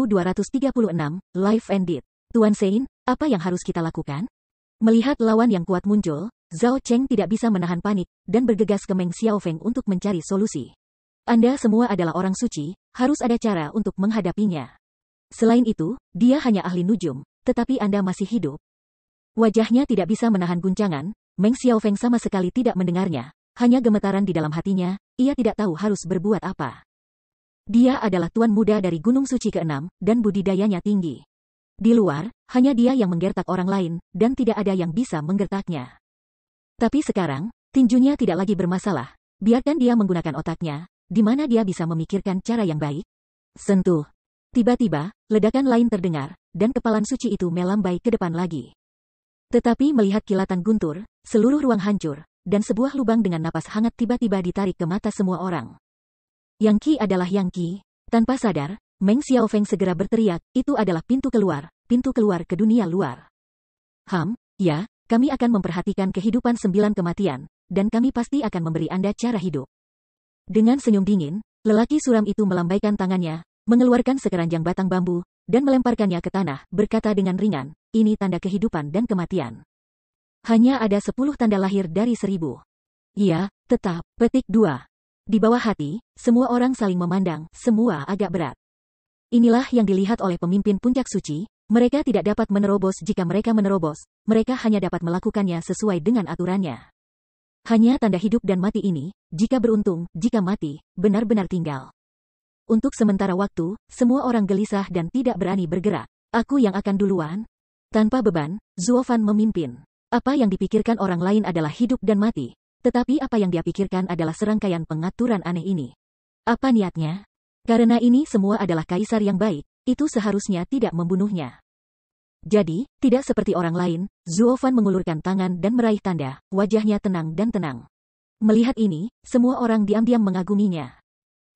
1236, Life Ended. Tuan Sein, apa yang harus kita lakukan? Melihat lawan yang kuat muncul, Zhao Cheng tidak bisa menahan panik, dan bergegas ke Meng Xiaofeng untuk mencari solusi. Anda semua adalah orang suci, harus ada cara untuk menghadapinya. Selain itu, dia hanya ahli nujum, tetapi Anda masih hidup. Wajahnya tidak bisa menahan guncangan, Meng Xiaofeng sama sekali tidak mendengarnya, hanya gemetaran di dalam hatinya, ia tidak tahu harus berbuat apa. Dia adalah tuan muda dari Gunung Suci ke-6, dan budidayanya tinggi. Di luar, hanya dia yang menggertak orang lain, dan tidak ada yang bisa menggertaknya. Tapi sekarang, tinjunya tidak lagi bermasalah. Biarkan dia menggunakan otaknya, di mana dia bisa memikirkan cara yang baik. Sentuh. Tiba-tiba, ledakan lain terdengar, dan kepalan suci itu melambai ke depan lagi. Tetapi melihat kilatan guntur, seluruh ruang hancur, dan sebuah lubang dengan napas hangat tiba-tiba ditarik ke mata semua orang. Yang Qi adalah Yang Qi. Tanpa sadar, Meng Xiaofeng segera berteriak, itu adalah pintu keluar ke dunia luar. Ya, kami akan memperhatikan kehidupan 9 kematian, dan kami pasti akan memberi Anda cara hidup. Dengan senyum dingin, lelaki suram itu melambaikan tangannya, mengeluarkan sekeranjang batang bambu, dan melemparkannya ke tanah, berkata dengan ringan, ini tanda kehidupan dan kematian. Hanya ada 10 tanda lahir dari 1000. Iya, tetap, petik 2. Di bawah hati, semua orang saling memandang, semua agak berat. Inilah yang dilihat oleh pemimpin puncak suci, mereka tidak dapat menerobos jika mereka menerobos, mereka hanya dapat melakukannya sesuai dengan aturannya. Hanya tanda hidup dan mati ini, jika beruntung, jika mati, benar-benar tinggal. Untuk sementara waktu, semua orang gelisah dan tidak berani bergerak. Aku yang akan duluan. Tanpa beban, Zuo Fan memimpin. Apa yang dipikirkan orang lain adalah hidup dan mati, tetapi apa yang dia pikirkan adalah serangkaian pengaturan aneh ini. Apa niatnya? Karena ini semua adalah kaisar yang baik, itu seharusnya tidak membunuhnya. Jadi, tidak seperti orang lain, Zuo Fan mengulurkan tangan dan meraih tanda, wajahnya tenang dan tenang. Melihat ini, semua orang diam-diam mengaguminya.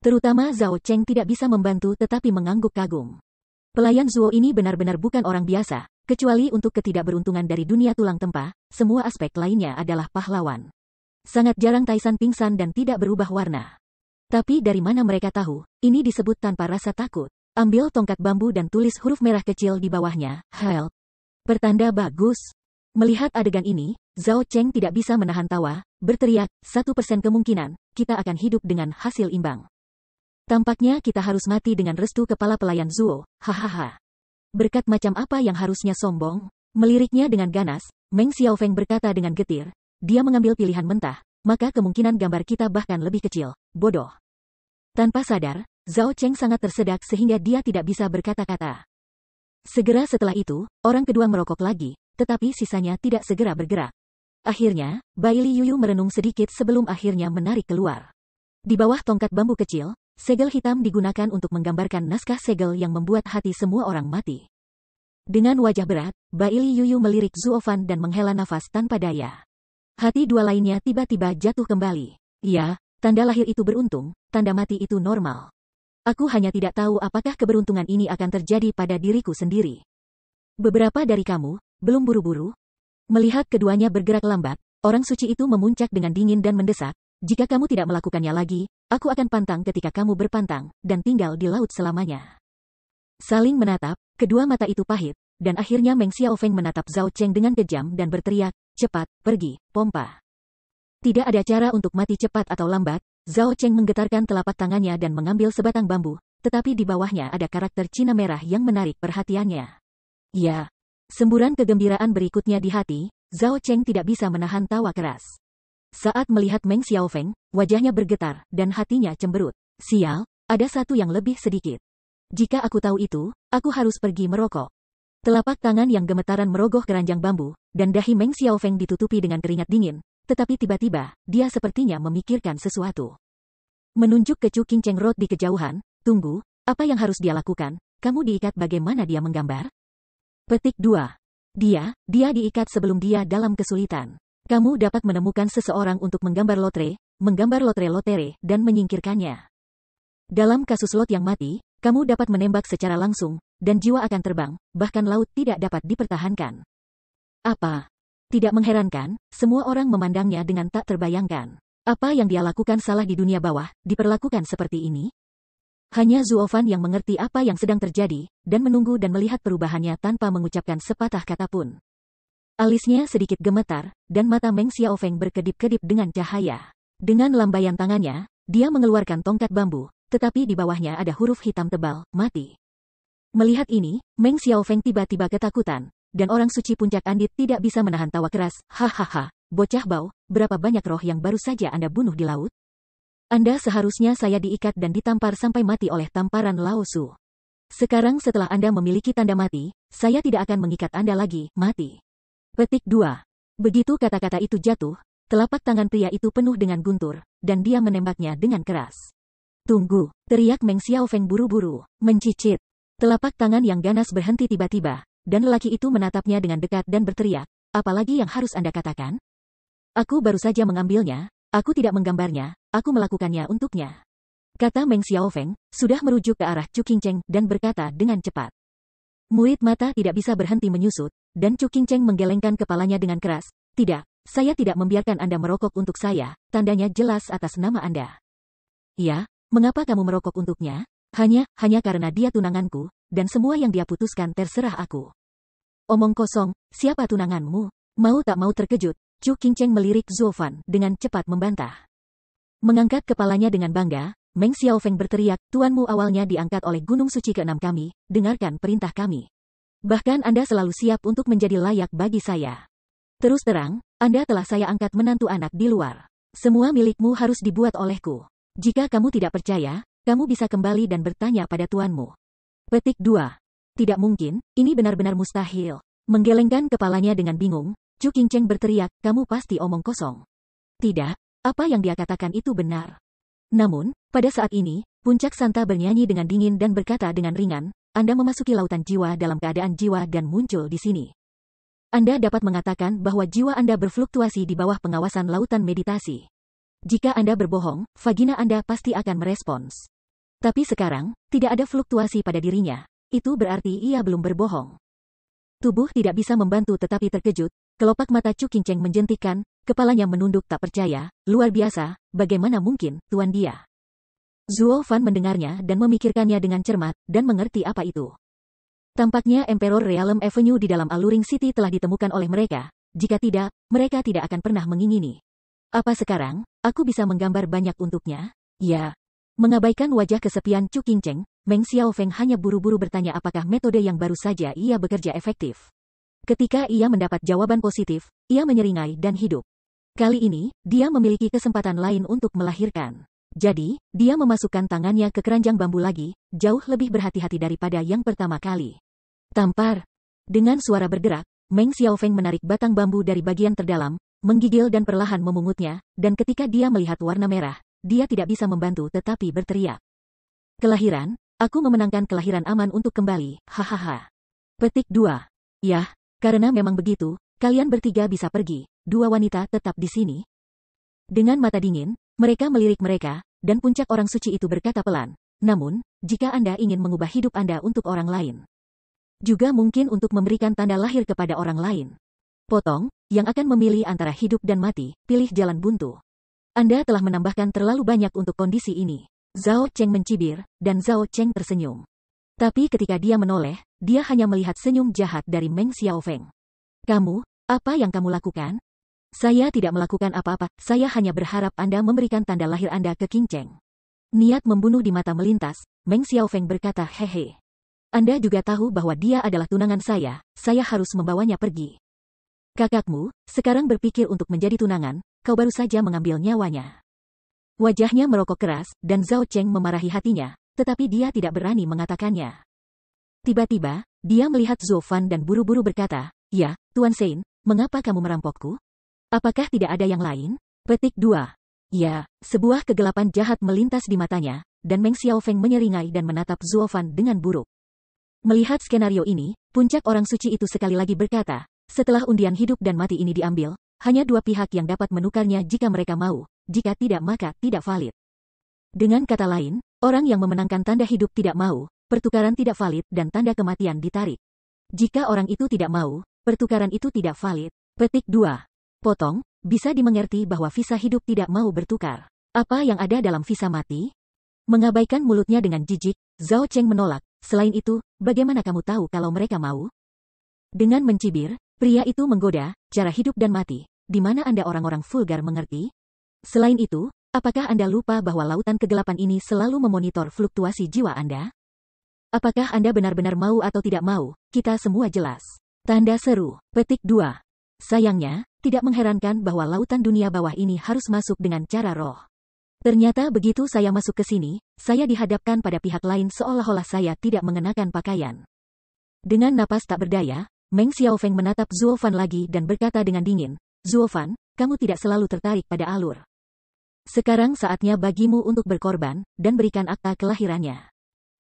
Terutama Zhao Cheng tidak bisa membantu tetapi mengangguk kagum. Pelayan Zuo ini benar-benar bukan orang biasa, kecuali untuk ketidakberuntungan dari dunia tulang tempa, semua aspek lainnya adalah pahlawan. Sangat jarang Taisan pingsan dan tidak berubah warna. Tapi dari mana mereka tahu, ini disebut tanpa rasa takut. Ambil tongkat bambu dan tulis huruf merah kecil di bawahnya, help. Pertanda bagus. Melihat adegan ini, Zhao Cheng tidak bisa menahan tawa, berteriak, 1% kemungkinan, kita akan hidup dengan hasil imbang. Tampaknya kita harus mati dengan restu kepala pelayan Zuo, hahaha. Berkat macam apa yang harusnya sombong? Meliriknya dengan ganas, Meng Xiaofeng berkata dengan getir, dia mengambil pilihan mentah, maka kemungkinan gambar kita bahkan lebih kecil, bodoh. Tanpa sadar, Zhao Cheng sangat tersedak sehingga dia tidak bisa berkata-kata. Segera setelah itu, orang kedua merokok lagi, tetapi sisanya tidak segera bergerak. Akhirnya, Bai Li Yuyu merenung sedikit sebelum akhirnya menarik keluar. Di bawah tongkat bambu kecil, segel hitam digunakan untuk menggambarkan naskah segel yang membuat hati semua orang mati. Dengan wajah berat, Bai Li Yuyu melirik Zuo Fan dan menghela nafas tanpa daya. Hati dua lainnya tiba-tiba jatuh kembali. Ya, tanda lahir itu beruntung, tanda mati itu normal. Aku hanya tidak tahu apakah keberuntungan ini akan terjadi pada diriku sendiri. Beberapa dari kamu, belum buru-buru? Melihat keduanya bergerak lambat, orang suci itu memuncak dengan dingin dan mendesak, jika kamu tidak melakukannya lagi, aku akan pantang ketika kamu berpantang, dan tinggal di laut selamanya. Saling menatap, kedua mata itu pahit, dan akhirnya Meng Xiaofeng menatap Zhao Cheng dengan kejam dan berteriak, cepat, pergi, pompa. Tidak ada cara untuk mati cepat atau lambat. Zhao Cheng menggetarkan telapak tangannya dan mengambil sebatang bambu, tetapi di bawahnya ada karakter Cina merah yang menarik perhatiannya. Ya. Semburan kegembiraan berikutnya di hati, Zhao Cheng tidak bisa menahan tawa keras. Saat melihat Meng Xiaofeng, wajahnya bergetar, dan hatinya cemberut. Sial, ada satu yang lebih sedikit. Jika aku tahu itu, aku harus pergi merokok. Telapak tangan yang gemetaran merogoh keranjang bambu, dan dahi Meng Xiaofeng ditutupi dengan keringat dingin. Tetapi tiba-tiba, dia sepertinya memikirkan sesuatu. Menunjuk ke Chu Qingcheng Road di kejauhan, tunggu, apa yang harus dia lakukan? Kamu diikat bagaimana dia menggambar? Petik 2. Dia diikat sebelum dia dalam kesulitan. Kamu dapat menemukan seseorang untuk menggambar lotre, dan menyingkirkannya. Dalam kasus lot yang mati, kamu dapat menembak secara langsung, dan jiwa akan terbang, bahkan laut tidak dapat dipertahankan. Apa? Tidak mengherankan, semua orang memandangnya dengan tak terbayangkan. Apa yang dia lakukan salah di dunia bawah, diperlakukan seperti ini? Hanya Zuofan yang mengerti apa yang sedang terjadi, dan menunggu dan melihat perubahannya tanpa mengucapkan sepatah kata pun. Alisnya sedikit gemetar, dan mata Meng Xiaofeng berkedip-kedip dengan cahaya. Dengan lambaian tangannya, dia mengeluarkan tongkat bambu, tetapi di bawahnya ada huruf hitam tebal, mati. Melihat ini, Meng Xiaofeng tiba-tiba ketakutan, dan orang suci puncak Andit tidak bisa menahan tawa keras. Hahaha, bocah bau, berapa banyak roh yang baru saja Anda bunuh di laut? Anda seharusnya saya diikat dan ditampar sampai mati oleh tamparan Lao Su. Sekarang setelah Anda memiliki tanda mati, saya tidak akan mengikat Anda lagi, mati. Petik 2. Begitu kata-kata itu jatuh, telapak tangan pria itu penuh dengan guntur, dan dia menembaknya dengan keras. Tunggu, teriak Meng Xiaofeng buru-buru, mencicit. Telapak tangan yang ganas berhenti tiba-tiba, dan lelaki itu menatapnya dengan dekat dan berteriak, apalagi yang harus Anda katakan? Aku baru saja mengambilnya, aku tidak menggambarnya, aku melakukannya untuknya. Kata Meng Xiaofeng, sudah merujuk ke arah Chu Qingcheng dan berkata dengan cepat. Murid mata tidak bisa berhenti menyusut, dan Chu Qingcheng menggelengkan kepalanya dengan keras. Tidak, saya tidak membiarkan Anda merokok untuk saya, tandanya jelas atas nama Anda. Ya, mengapa kamu merokok untuknya? Hanya karena dia tunanganku, dan semua yang dia putuskan terserah aku. Omong kosong, siapa tunanganmu? Mau tak mau terkejut, Chu Qingcheng melirik Zuofan dengan cepat membantah. Mengangkat kepalanya dengan bangga, Meng Xiaofeng berteriak, tuanmu awalnya diangkat oleh Gunung Suci ke-6 kami, dengarkan perintah kami. Bahkan Anda selalu siap untuk menjadi layak bagi saya. Terus terang, Anda telah saya angkat menantu anak di luar. Semua milikmu harus dibuat olehku. Jika kamu tidak percaya, kamu bisa kembali dan bertanya pada tuanmu. Petik 2. Tidak mungkin, ini benar-benar mustahil. Menggelengkan kepalanya dengan bingung, Chu Qingcheng berteriak, kamu pasti omong kosong. Tidak, apa yang dia katakan itu benar. Namun, pada saat ini, Puncak Santa bernyanyi dengan dingin dan berkata dengan ringan, Anda memasuki lautan jiwa dalam keadaan jiwa dan muncul di sini. Anda dapat mengatakan bahwa jiwa Anda berfluktuasi di bawah pengawasan lautan meditasi. Jika Anda berbohong, vagina Anda pasti akan merespons. Tapi sekarang, tidak ada fluktuasi pada dirinya. Itu berarti ia belum berbohong. Tubuh tidak bisa membantu tetapi terkejut, kelopak mata Chu Qingcheng menjentikkan, kepalanya menunduk tak percaya, luar biasa, bagaimana mungkin, tuan dia. Zuofan mendengarnya dan memikirkannya dengan cermat, dan mengerti apa itu. Tampaknya Emperor Realm Avenue di dalam Alluring City telah ditemukan oleh mereka, jika tidak, mereka tidak akan pernah mengingini. Apa sekarang, aku bisa menggambar banyak untuknya? Ya. Mengabaikan wajah kesepian Chu Qingcheng, Meng Xiaofeng hanya buru-buru bertanya apakah metode yang baru saja ia bekerja efektif. Ketika ia mendapat jawaban positif, ia menyeringai dan hidup. Kali ini, dia memiliki kesempatan lain untuk melahirkan. Jadi, dia memasukkan tangannya ke keranjang bambu lagi, jauh lebih berhati-hati daripada yang pertama kali. Tampar. Dengan suara bergerak, Meng Xiaofeng menarik batang bambu dari bagian terdalam, menggigil dan perlahan memungutnya, dan ketika dia melihat warna merah, dia tidak bisa membantu tetapi berteriak. Kelahiran, aku memenangkan kelahiran aman untuk kembali, hahaha. Petik 2. Yah, karena memang begitu, kalian bertiga bisa pergi, dua wanita tetap di sini. Dengan mata dingin, mereka melirik mereka, dan puncak orang suci itu berkata pelan, namun, jika Anda ingin mengubah hidup Anda untuk orang lain, juga mungkin untuk memberikan tanda lahir kepada orang lain. Potong, yang akan memilih antara hidup dan mati, pilih jalan buntu. Anda telah menambahkan terlalu banyak untuk kondisi ini. Zhao Cheng mencibir, dan Zhao Cheng tersenyum. Tapi ketika dia menoleh, dia hanya melihat senyum jahat dari Meng Xiaofeng. Kamu, apa yang kamu lakukan? Saya tidak melakukan apa-apa, saya hanya berharap Anda memberikan tanda lahir Anda ke Qingcheng. Niat membunuh di mata melintas, Meng Xiaofeng berkata hehe. Anda juga tahu bahwa dia adalah tunangan saya harus membawanya pergi. Kakakmu, sekarang berpikir untuk menjadi tunangan, kau baru saja mengambil nyawanya. Wajahnya merokok keras, dan Zhao Cheng memarahi hatinya, tetapi dia tidak berani mengatakannya. Tiba-tiba, dia melihat Zuofan dan buru-buru berkata, ya, Tuan Sein, mengapa kamu merampokku? Apakah tidak ada yang lain? Petik 2. Ya, sebuah kegelapan jahat melintas di matanya, dan Meng Xiaofeng menyeringai dan menatap Zuofan dengan buruk. Melihat skenario ini, puncak orang suci itu sekali lagi berkata, setelah undian hidup dan mati ini diambil, hanya dua pihak yang dapat menukarnya jika mereka mau, jika tidak maka tidak valid. Dengan kata lain, orang yang memenangkan tanda hidup tidak mau, pertukaran tidak valid dan tanda kematian ditarik. Jika orang itu tidak mau, pertukaran itu tidak valid. Petik 2. Potong, bisa dimengerti bahwa visa hidup tidak mau bertukar. Apa yang ada dalam visa mati? Mengabaikan mulutnya dengan jijik, Zhao Cheng menolak. Selain itu, bagaimana kamu tahu kalau mereka mau? Dengan mencibir, pria itu menggoda, cara hidup dan mati. Di mana Anda orang-orang vulgar mengerti? Selain itu, apakah Anda lupa bahwa lautan kegelapan ini selalu memonitor fluktuasi jiwa Anda? Apakah Anda benar-benar mau atau tidak mau? Kita semua jelas. Tanda seru. Petik 2. Sayangnya, tidak mengherankan bahwa lautan dunia bawah ini harus masuk dengan cara roh. Ternyata begitu saya masuk ke sini, saya dihadapkan pada pihak lain seolah-olah saya tidak mengenakan pakaian. Dengan napas tak berdaya, Meng Xiaofeng menatap Zuo Fan lagi dan berkata dengan dingin, Zuo Fan, kamu tidak selalu tertarik pada alur. Sekarang saatnya bagimu untuk berkorban, dan berikan akta kelahirannya.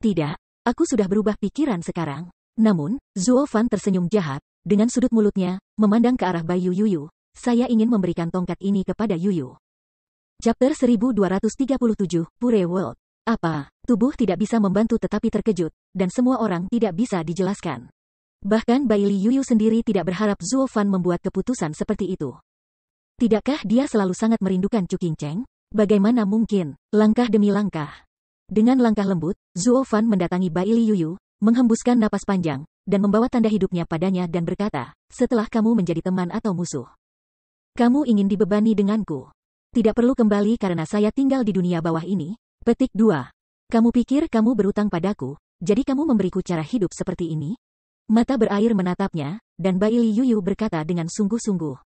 Tidak, aku sudah berubah pikiran sekarang. Namun, Zuo Fan tersenyum jahat, dengan sudut mulutnya, memandang ke arah Bayu Yuyu, saya ingin memberikan tongkat ini kepada Yuyu. Chapter 1237, Pure World. Apa? Tubuh tidak bisa membantu tetapi terkejut, dan semua orang tidak bisa dijelaskan. Bahkan Bai Li Yuyu sendiri tidak berharap Zuo Fan membuat keputusan seperti itu. Tidakkah dia selalu sangat merindukan Chu Qingcheng? Bagaimana mungkin? Langkah demi langkah. Dengan langkah lembut, Zuo Fan mendatangi Bai Li Yuyu, menghembuskan napas panjang, dan membawa tanda hidupnya padanya dan berkata, setelah kamu menjadi teman atau musuh, kamu ingin dibebani denganku. Tidak perlu kembali karena saya tinggal di dunia bawah ini. Petik 2. Kamu pikir kamu berutang padaku, jadi kamu memberiku cara hidup seperti ini? Mata berair menatapnya, dan Bai Li Yuyu berkata dengan sungguh-sungguh.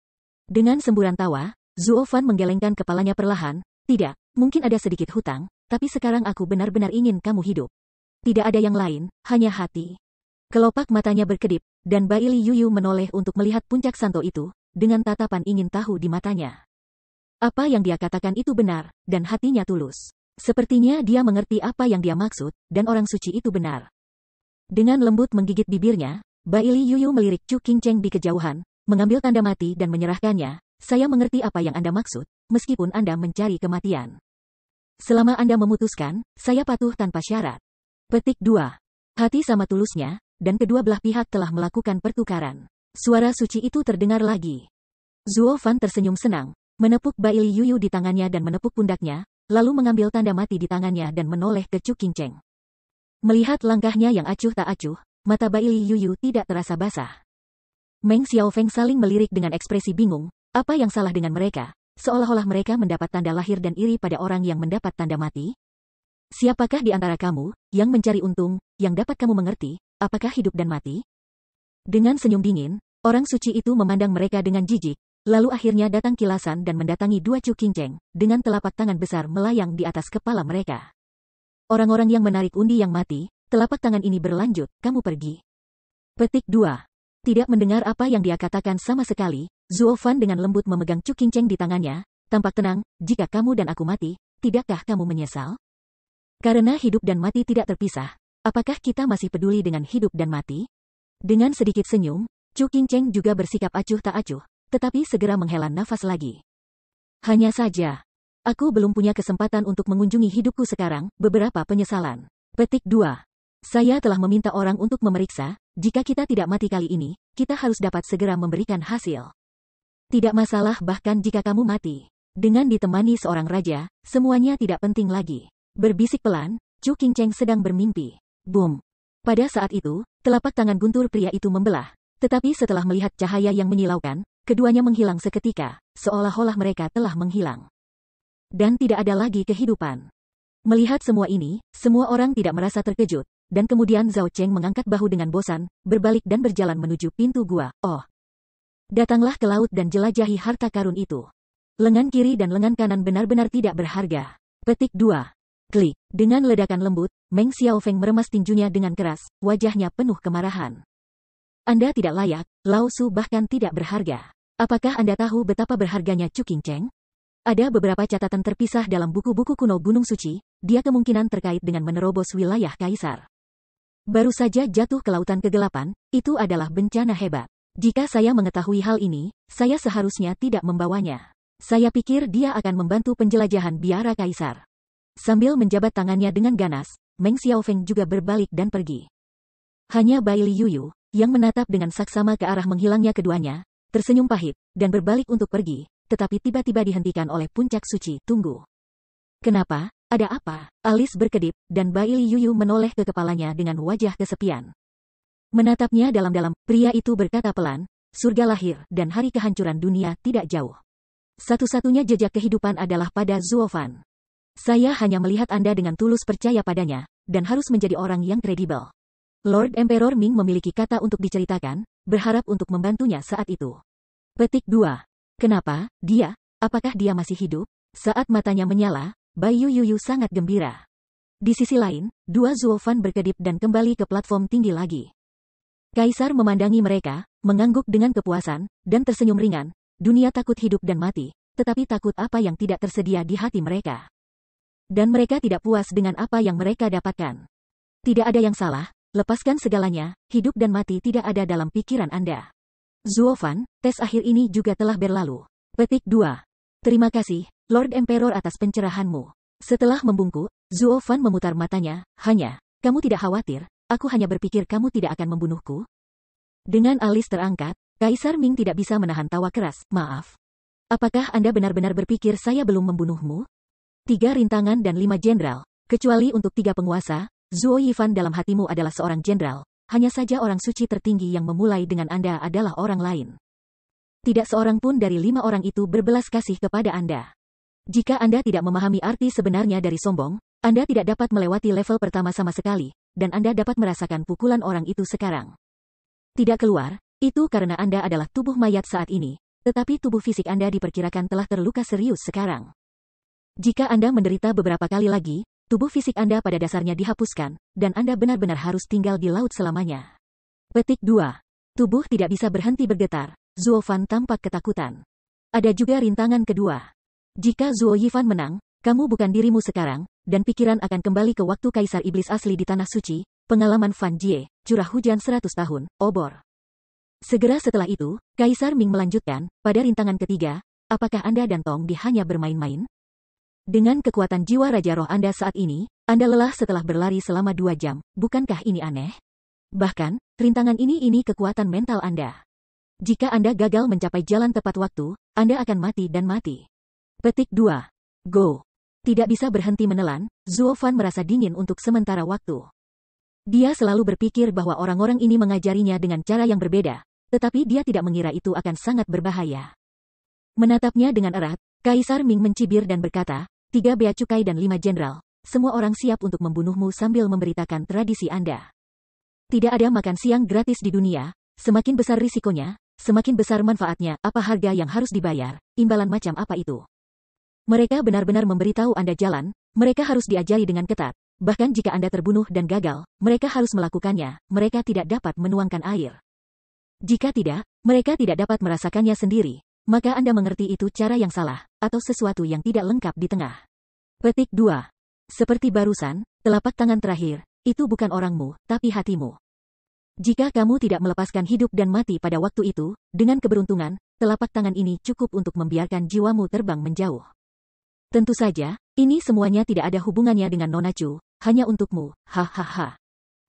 Dengan semburan tawa, Zuo Fan menggelengkan kepalanya perlahan, tidak, mungkin ada sedikit hutang, tapi sekarang aku benar-benar ingin kamu hidup. Tidak ada yang lain, hanya hati. Kelopak matanya berkedip, dan Bai Li Yuyu menoleh untuk melihat puncak santo itu, dengan tatapan ingin tahu di matanya. Apa yang dia katakan itu benar, dan hatinya tulus. Sepertinya dia mengerti apa yang dia maksud, dan orang suci itu benar. Dengan lembut menggigit bibirnya, Bai Li Yuyu melirik Chu Qingcheng di kejauhan, mengambil tanda mati dan menyerahkannya. Saya mengerti apa yang Anda maksud, meskipun Anda mencari kematian. Selama Anda memutuskan, saya patuh tanpa syarat. Petik 2. Hati sama tulusnya, dan kedua belah pihak telah melakukan pertukaran. Suara suci itu terdengar lagi. Zuo Fan tersenyum senang, menepuk Bai Li Yuyu di tangannya dan menepuk pundaknya, lalu mengambil tanda mati di tangannya dan menoleh ke Chu Qingcheng. Melihat langkahnya yang acuh tak acuh, mata Bai Li Yuyu tidak terasa basah. Meng Xiaofeng saling melirik dengan ekspresi bingung, apa yang salah dengan mereka, seolah-olah mereka mendapat tanda lahir dan iri pada orang yang mendapat tanda mati? Siapakah di antara kamu, yang mencari untung, yang dapat kamu mengerti, apakah hidup dan mati? Dengan senyum dingin, orang suci itu memandang mereka dengan jijik, lalu akhirnya datang kilasan dan mendatangi dua Chu Qingcheng, dengan telapak tangan besar melayang di atas kepala mereka. Orang-orang yang menarik undi yang mati, telapak tangan ini berlanjut, kamu pergi. Petik 2. Tidak mendengar apa yang dia katakan sama sekali, Zuo Fan dengan lembut memegang Chu Qingcheng di tangannya, tampak tenang, jika kamu dan aku mati, tidakkah kamu menyesal? Karena hidup dan mati tidak terpisah, apakah kita masih peduli dengan hidup dan mati? Dengan sedikit senyum, Chu Qingcheng juga bersikap acuh tak acuh, tetapi segera menghela nafas lagi. Hanya saja, aku belum punya kesempatan untuk mengunjungi hidupku sekarang, beberapa penyesalan. Petik 2. Saya telah meminta orang untuk memeriksa, jika kita tidak mati kali ini, kita harus dapat segera memberikan hasil. Tidak masalah bahkan jika kamu mati. Dengan ditemani seorang raja, semuanya tidak penting lagi. Berbisik pelan, Chu Qingcheng sedang bermimpi. Boom. Pada saat itu, telapak tangan guntur pria itu membelah, tetapi setelah melihat cahaya yang menyilaukan, keduanya menghilang seketika, seolah-olah mereka telah menghilang. Dan tidak ada lagi kehidupan. Melihat semua ini, semua orang tidak merasa terkejut, dan kemudian Zhao Cheng mengangkat bahu dengan bosan, berbalik dan berjalan menuju pintu gua. Oh. Datanglah ke laut dan jelajahi harta karun itu. Lengan kiri dan lengan kanan benar-benar tidak berharga. Petik 2. Klik. Dengan ledakan lembut, Meng Xiaofeng meremas tinjunya dengan keras, wajahnya penuh kemarahan. Anda tidak layak, Lao Su bahkan tidak berharga. Apakah Anda tahu betapa berharganya Chu Qingcheng? Ada beberapa catatan terpisah dalam buku-buku kuno Gunung Suci, dia kemungkinan terkait dengan menerobos wilayah Kaisar. Baru saja jatuh ke lautan kegelapan, itu adalah bencana hebat. Jika saya mengetahui hal ini, saya seharusnya tidak membawanya. Saya pikir dia akan membantu penjelajahan biara Kaisar. Sambil menjabat tangannya dengan ganas, Meng Xiaofeng juga berbalik dan pergi. Hanya Bai Li Yuyu, yang menatap dengan saksama ke arah menghilangnya keduanya, tersenyum pahit, dan berbalik untuk pergi, tetapi tiba-tiba dihentikan oleh puncak suci, tunggu. Kenapa? Ada apa? Alis berkedip, dan Baili Yuyu menoleh ke kepalanya dengan wajah kesepian. Menatapnya dalam-dalam, pria itu berkata pelan, surga lahir dan hari kehancuran dunia tidak jauh. Satu-satunya jejak kehidupan adalah pada Zuofan. Saya hanya melihat Anda dengan tulus percaya padanya, dan harus menjadi orang yang kredibel. Lord Emperor Ming memiliki kata untuk diceritakan, berharap untuk membantunya saat itu. Petik 2. Kenapa, dia? Apakah dia masih hidup? Saat matanya menyala, Bayu Yuyu sangat gembira. Di sisi lain, dua Zuofan berkedip dan kembali ke platform tinggi lagi. Kaisar memandangi mereka, mengangguk dengan kepuasan, dan tersenyum ringan. Dunia takut hidup dan mati, tetapi takut apa yang tidak tersedia di hati mereka. Dan mereka tidak puas dengan apa yang mereka dapatkan. Tidak ada yang salah, lepaskan segalanya, hidup dan mati tidak ada dalam pikiran Anda. Zuofan, tes akhir ini juga telah berlalu. Petik 2. Terima kasih, Lord Emperor atas pencerahanmu. Setelah membungkuk, Zuofan memutar matanya, kamu tidak khawatir, aku hanya berpikir kamu tidak akan membunuhku. Dengan alis terangkat, Kaisar Ming tidak bisa menahan tawa keras, maaf. Apakah Anda benar-benar berpikir saya belum membunuhmu? 3 rintangan dan 5 jenderal, kecuali untuk 3 penguasa, Zuo Yifan dalam hatimu adalah seorang jenderal, hanya saja orang suci tertinggi yang memulai dengan Anda adalah orang lain. Tidak seorang pun dari 5 orang itu berbelas kasih kepada Anda. Jika Anda tidak memahami arti sebenarnya dari sombong, Anda tidak dapat melewati level pertama sama sekali, dan Anda dapat merasakan pukulan orang itu sekarang. Tidak keluar, itu karena Anda adalah tubuh mayat saat ini, tetapi tubuh fisik Anda diperkirakan telah terluka serius sekarang. Jika Anda menderita beberapa kali lagi, tubuh fisik Anda pada dasarnya dihapuskan, dan Anda benar-benar harus tinggal di laut selamanya. Petik 2. Tubuh tidak bisa berhenti bergetar, Zuofan tampak ketakutan. Ada juga rintangan kedua. Jika Zuo Yifan menang, kamu bukan dirimu sekarang, dan pikiran akan kembali ke waktu Kaisar Iblis asli di Tanah Suci, pengalaman Fan Jie, curah hujan 100 tahun, obor. Segera setelah itu, Kaisar Ming melanjutkan, pada rintangan ketiga, apakah Anda dan Tong Di hanya bermain-main? Dengan kekuatan jiwa Raja Roh Anda saat ini, Anda lelah setelah berlari selama 2 jam, bukankah ini aneh? Bahkan, rintangan ini kekuatan mental Anda. Jika Anda gagal mencapai jalan tepat waktu, Anda akan mati dan mati. Petik 2. Go. Tidak bisa berhenti menelan, Zuofan merasa dingin untuk sementara waktu. Dia selalu berpikir bahwa orang-orang ini mengajarinya dengan cara yang berbeda, tetapi dia tidak mengira itu akan sangat berbahaya. Menatapnya dengan erat, Kaisar Ming mencibir dan berkata, 3 bea cukai dan 5 jenderal, semua orang siap untuk membunuhmu sambil memberitakan tradisi Anda. Tidak ada makan siang gratis di dunia, semakin besar risikonya, semakin besar manfaatnya, apa harga yang harus dibayar, imbalan macam apa itu. Mereka benar-benar memberitahu Anda jalan, mereka harus diajari dengan ketat, bahkan jika Anda terbunuh dan gagal, mereka harus melakukannya, mereka tidak dapat menuangkan air. Jika tidak, mereka tidak dapat merasakannya sendiri, maka Anda mengerti itu cara yang salah, atau sesuatu yang tidak lengkap di tengah. Petik 2. Seperti barusan, telapak tangan terakhir, itu bukan orangmu, tapi hatimu. Jika kamu tidak melepaskan hidup dan mati pada waktu itu, dengan keberuntungan, telapak tangan ini cukup untuk membiarkan jiwamu terbang menjauh. Tentu saja, ini semuanya tidak ada hubungannya dengan Nona Chu, hanya untukmu, hahaha.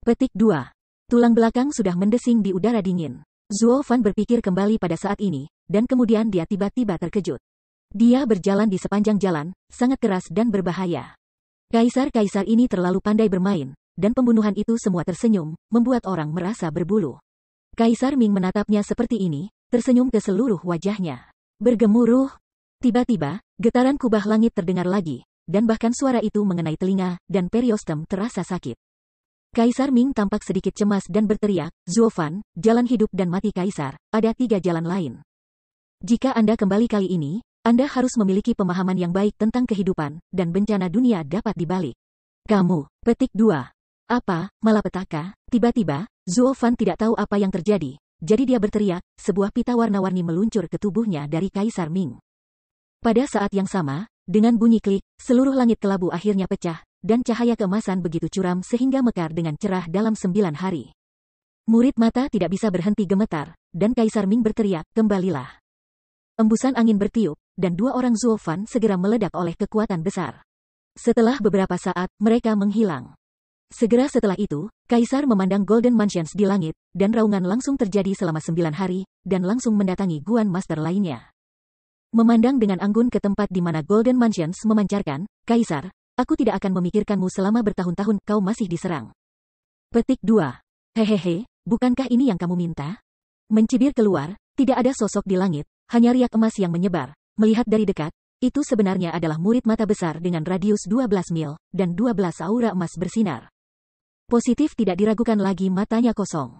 Petik 2. Tulang belakang sudah mendesing di udara dingin. Zuofan berpikir kembali pada saat ini, dan kemudian dia tiba-tiba terkejut. Dia berjalan di sepanjang jalan, sangat keras dan berbahaya. Kaisar-kaisar ini terlalu pandai bermain, dan pembunuhan itu semua tersenyum, membuat orang merasa berbulu. Kaisar Ming menatapnya seperti ini, tersenyum ke seluruh wajahnya. Bergemuruh. Tiba-tiba, getaran kubah langit terdengar lagi, dan bahkan suara itu mengenai telinga, dan periostem terasa sakit. Kaisar Ming tampak sedikit cemas dan berteriak, Zuofan, jalan hidup dan mati Kaisar, ada 3 jalan lain. Jika Anda kembali kali ini, Anda harus memiliki pemahaman yang baik tentang kehidupan, dan bencana dunia dapat dibalik. Kamu, petik 2. Apa, malapetaka? Tiba-tiba, Zuofan tidak tahu apa yang terjadi, jadi dia berteriak, sebuah pita warna-warni meluncur ke tubuhnya dari Kaisar Ming. Pada saat yang sama, dengan bunyi klik, seluruh langit kelabu akhirnya pecah, dan cahaya keemasan begitu curam sehingga mekar dengan cerah dalam 9 hari. Murid mata tidak bisa berhenti gemetar, dan Kaisar Ming berteriak, kembalilah. Embusan angin bertiup, dan 2 orang Zuofan segera meledak oleh kekuatan besar. Setelah beberapa saat, mereka menghilang. Segera setelah itu, Kaisar memandang Golden Mansions di langit, dan raungan langsung terjadi selama 9 hari, dan langsung mendatangi Guan Master lainnya. Memandang dengan anggun ke tempat di mana Golden Mansions memancarkan, Kaisar, Aku tidak akan memikirkanmu selama bertahun-tahun kau masih diserang. Petik 2. Hehehe, bukankah ini yang kamu minta? Mencibir keluar, tidak ada sosok di langit, hanya riak emas yang menyebar. Melihat dari dekat, itu sebenarnya adalah murid mata besar dengan radius 12 mil, dan 12 aura emas bersinar. Positif tidak diragukan lagi, matanya kosong.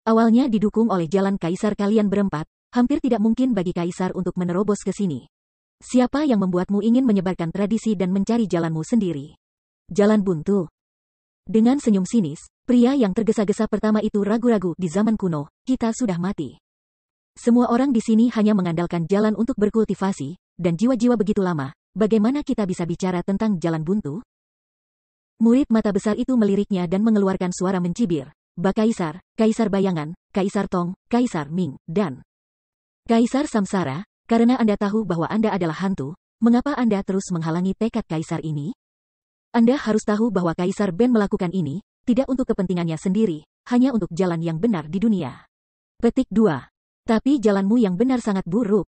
Awalnya didukung oleh jalan kaisar kalian berempat, hampir tidak mungkin bagi kaisar untuk menerobos ke sini. Siapa yang membuatmu ingin menyebarkan tradisi dan mencari jalanmu sendiri? Jalan buntu. Dengan senyum sinis, pria yang tergesa-gesa pertama itu ragu-ragu. Di zaman kuno, kita sudah mati. Semua orang di sini hanya mengandalkan jalan untuk berkultivasi, dan jiwa-jiwa begitu lama, bagaimana kita bisa bicara tentang jalan buntu? Murid mata besar itu meliriknya dan mengeluarkan suara mencibir. Bakaisar, Kaisar Bayangan, Kaisar Tong, Kaisar Ming, dan Kaisar Samsara, karena Anda tahu bahwa Anda adalah hantu, mengapa Anda terus menghalangi tekad Kaisar ini? Anda harus tahu bahwa Kaisar Ben melakukan ini, tidak untuk kepentingannya sendiri, hanya untuk jalan yang benar di dunia. Petik 2. Tapi jalanmu yang benar sangat buruk.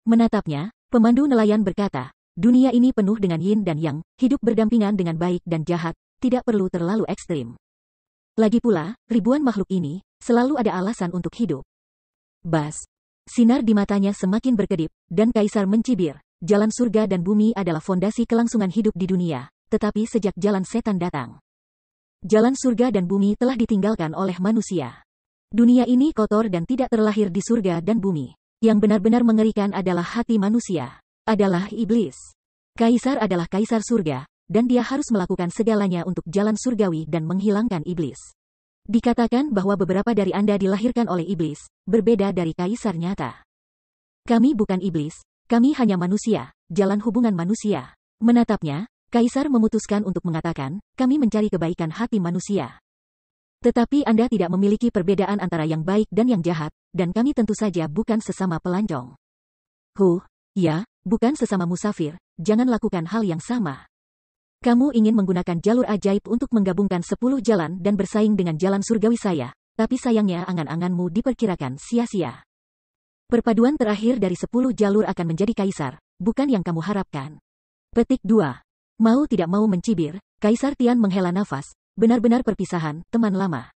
Menatapnya, pemandu nelayan berkata, dunia ini penuh dengan yin dan yang, hidup berdampingan dengan baik dan jahat, tidak perlu terlalu ekstrim. Lagi pula, ribuan makhluk ini, selalu ada alasan untuk hidup. Bas. Sinar di matanya semakin berkedip, dan Kaisar mencibir, jalan surga dan bumi adalah fondasi kelangsungan hidup di dunia, tetapi sejak jalan setan datang, jalan surga dan bumi telah ditinggalkan oleh manusia. Dunia ini kotor dan tidak terlahir di surga dan bumi. Yang benar-benar mengerikan adalah hati manusia, adalah iblis. Kaisar adalah kaisar surga, dan dia harus melakukan segalanya untuk jalan surgawi dan menghilangkan iblis. Dikatakan bahwa beberapa dari Anda dilahirkan oleh iblis, berbeda dari kaisar nyata. Kami bukan iblis, kami hanya manusia, jalan hubungan manusia. Menatapnya, kaisar memutuskan untuk mengatakan, kami mencari kebaikan hati manusia. Tetapi Anda tidak memiliki perbedaan antara yang baik dan yang jahat, dan kami tentu saja bukan sesama pelancong. Ya, bukan sesama musafir, jangan lakukan hal yang sama. Kamu ingin menggunakan jalur ajaib untuk menggabungkan 10 jalan dan bersaing dengan jalan surgawi saya, tapi sayangnya angan-anganmu diperkirakan sia-sia. Perpaduan terakhir dari 10 jalur akan menjadi kaisar, bukan yang kamu harapkan. Petik 2. Mau tidak mau mencibir, Kaisar Tian menghela nafas, benar-benar perpisahan, teman lama.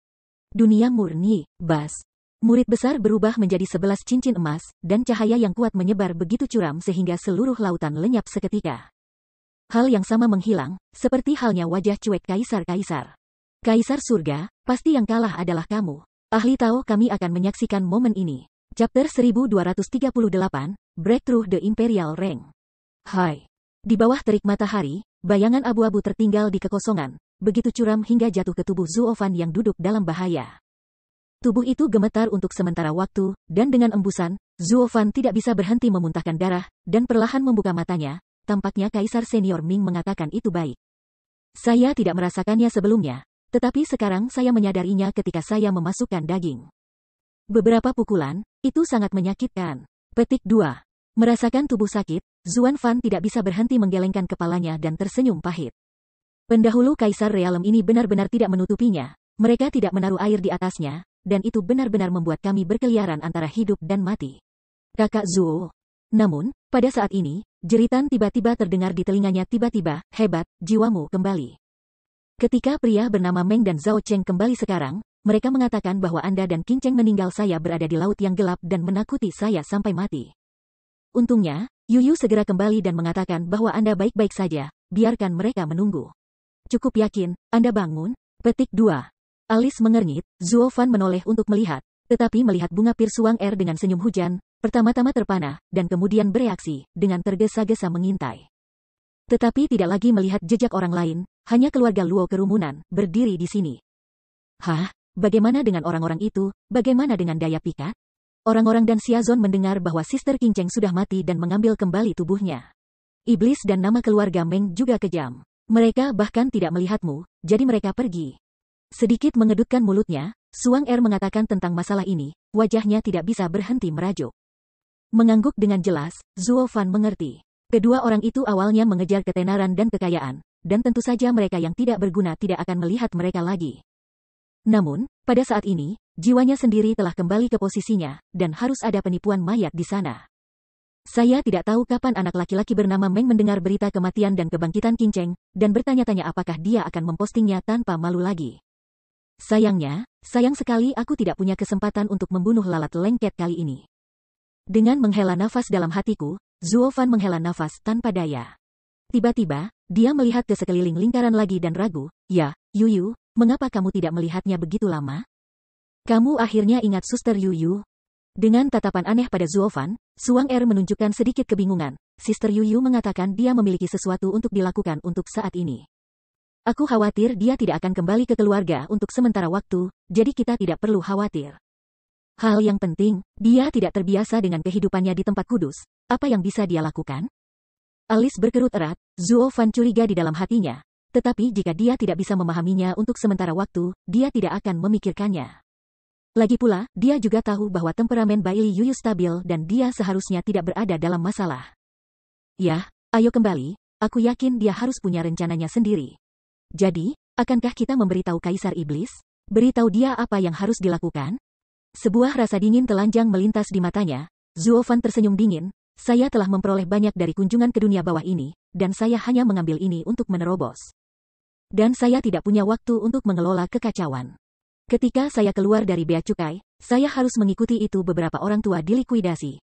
Dunia murni, Bas. Murid besar berubah menjadi 11 cincin emas, dan cahaya yang kuat menyebar begitu curam sehingga seluruh lautan lenyap seketika. Hal yang sama menghilang, seperti halnya wajah cuek kaisar-kaisar. Kaisar surga, pasti yang kalah adalah kamu. Ahli tahu kami akan menyaksikan momen ini. Chapter 1238, Breakthrough the Imperial Rank. Hai. Di bawah terik matahari, bayangan abu-abu tertinggal di kekosongan, begitu curam hingga jatuh ke tubuh Zuofan yang duduk dalam bahaya. Tubuh itu gemetar untuk sementara waktu, dan dengan embusan, Zuofan tidak bisa berhenti memuntahkan darah, dan perlahan membuka matanya. Tampaknya Kaisar Senior Ming mengatakan itu baik. Saya tidak merasakannya sebelumnya, tetapi sekarang saya menyadarinya ketika saya memasukkan daging. Beberapa pukulan, itu sangat menyakitkan. Petik 2. Merasakan tubuh sakit, Zuan Fan tidak bisa berhenti menggelengkan kepalanya dan tersenyum pahit. Pendahulu Kaisar Realem ini benar-benar tidak menutupinya, mereka tidak menaruh air di atasnya, dan itu benar-benar membuat kami berkeliaran antara hidup dan mati. Kakak Zuo. Namun, pada saat ini, jeritan tiba-tiba terdengar di telinganya tiba-tiba, hebat, jiwamu kembali. Ketika pria bernama Meng dan Zhao Cheng kembali sekarang, mereka mengatakan bahwa Anda dan Qin Cheng meninggal saya berada di laut yang gelap dan menakuti saya sampai mati. Untungnya, Yuyu segera kembali dan mengatakan bahwa Anda baik-baik saja, biarkan mereka menunggu. Cukup yakin, Anda bangun? Petik 2. Alis mengernyit, Zuofan menoleh untuk melihat, tetapi melihat bunga Pirsuang Er dengan senyum hujan, pertama-tama terpana, dan kemudian bereaksi, dengan tergesa-gesa mengintai. Tetapi tidak lagi melihat jejak orang lain, hanya keluarga Luo kerumunan, berdiri di sini. Hah? Bagaimana dengan orang-orang itu? Bagaimana dengan daya pikat? Orang-orang dan Xiazon mendengar bahwa Sister Qin Cheng sudah mati dan mengambil kembali tubuhnya. Iblis dan nama keluarga Meng juga kejam. Mereka bahkan tidak melihatmu, jadi mereka pergi. Sedikit mengedutkan mulutnya, Suang Er mengatakan tentang masalah ini, wajahnya tidak bisa berhenti merajuk. Mengangguk dengan jelas, Zuofan mengerti. Kedua orang itu awalnya mengejar ketenaran dan kekayaan, dan tentu saja mereka yang tidak berguna tidak akan melihat mereka lagi. Namun, pada saat ini, jiwanya sendiri telah kembali ke posisinya, dan harus ada penipuan mayat di sana. Saya tidak tahu kapan anak laki-laki bernama Meng mendengar berita kematian dan kebangkitan Qin Cheng, dan bertanya-tanya apakah dia akan mempostingnya tanpa malu lagi. Sayang sekali aku tidak punya kesempatan untuk membunuh lalat lengket kali ini. Dengan menghela nafas dalam hatiku, Zuo Fan menghela nafas tanpa daya. Tiba-tiba, dia melihat ke sekeliling lingkaran lagi dan ragu, "Ya, Yuyu, mengapa kamu tidak melihatnya begitu lama? Kamu akhirnya ingat Suster Yuyu?" Dengan tatapan aneh pada Zuo Fan, Suang Er menunjukkan sedikit kebingungan. Sister Yuyu mengatakan dia memiliki sesuatu untuk dilakukan untuk saat ini. Aku khawatir dia tidak akan kembali ke keluarga untuk sementara waktu, jadi kita tidak perlu khawatir. Hal yang penting, dia tidak terbiasa dengan kehidupannya di tempat kudus. Apa yang bisa dia lakukan? Alis berkerut erat, Zuo Fan curiga di dalam hatinya. Tetapi jika dia tidak bisa memahaminya untuk sementara waktu, dia tidak akan memikirkannya. Lagi pula, dia juga tahu bahwa temperamen Bailey Yuyu stabil dan dia seharusnya tidak berada dalam masalah. "Ya, ayo kembali, aku yakin dia harus punya rencananya sendiri. Jadi, akankah kita memberitahu Kaisar Iblis? Beritahu dia apa yang harus dilakukan?" Sebuah rasa dingin telanjang melintas di matanya. Zuo Fan tersenyum dingin. "Saya telah memperoleh banyak dari kunjungan ke dunia bawah ini, dan saya hanya mengambil ini untuk menerobos. Dan saya tidak punya waktu untuk mengelola kekacauan. Ketika saya keluar dari bea cukai, saya harus mengikuti itu beberapa orang tua dilikuidasi."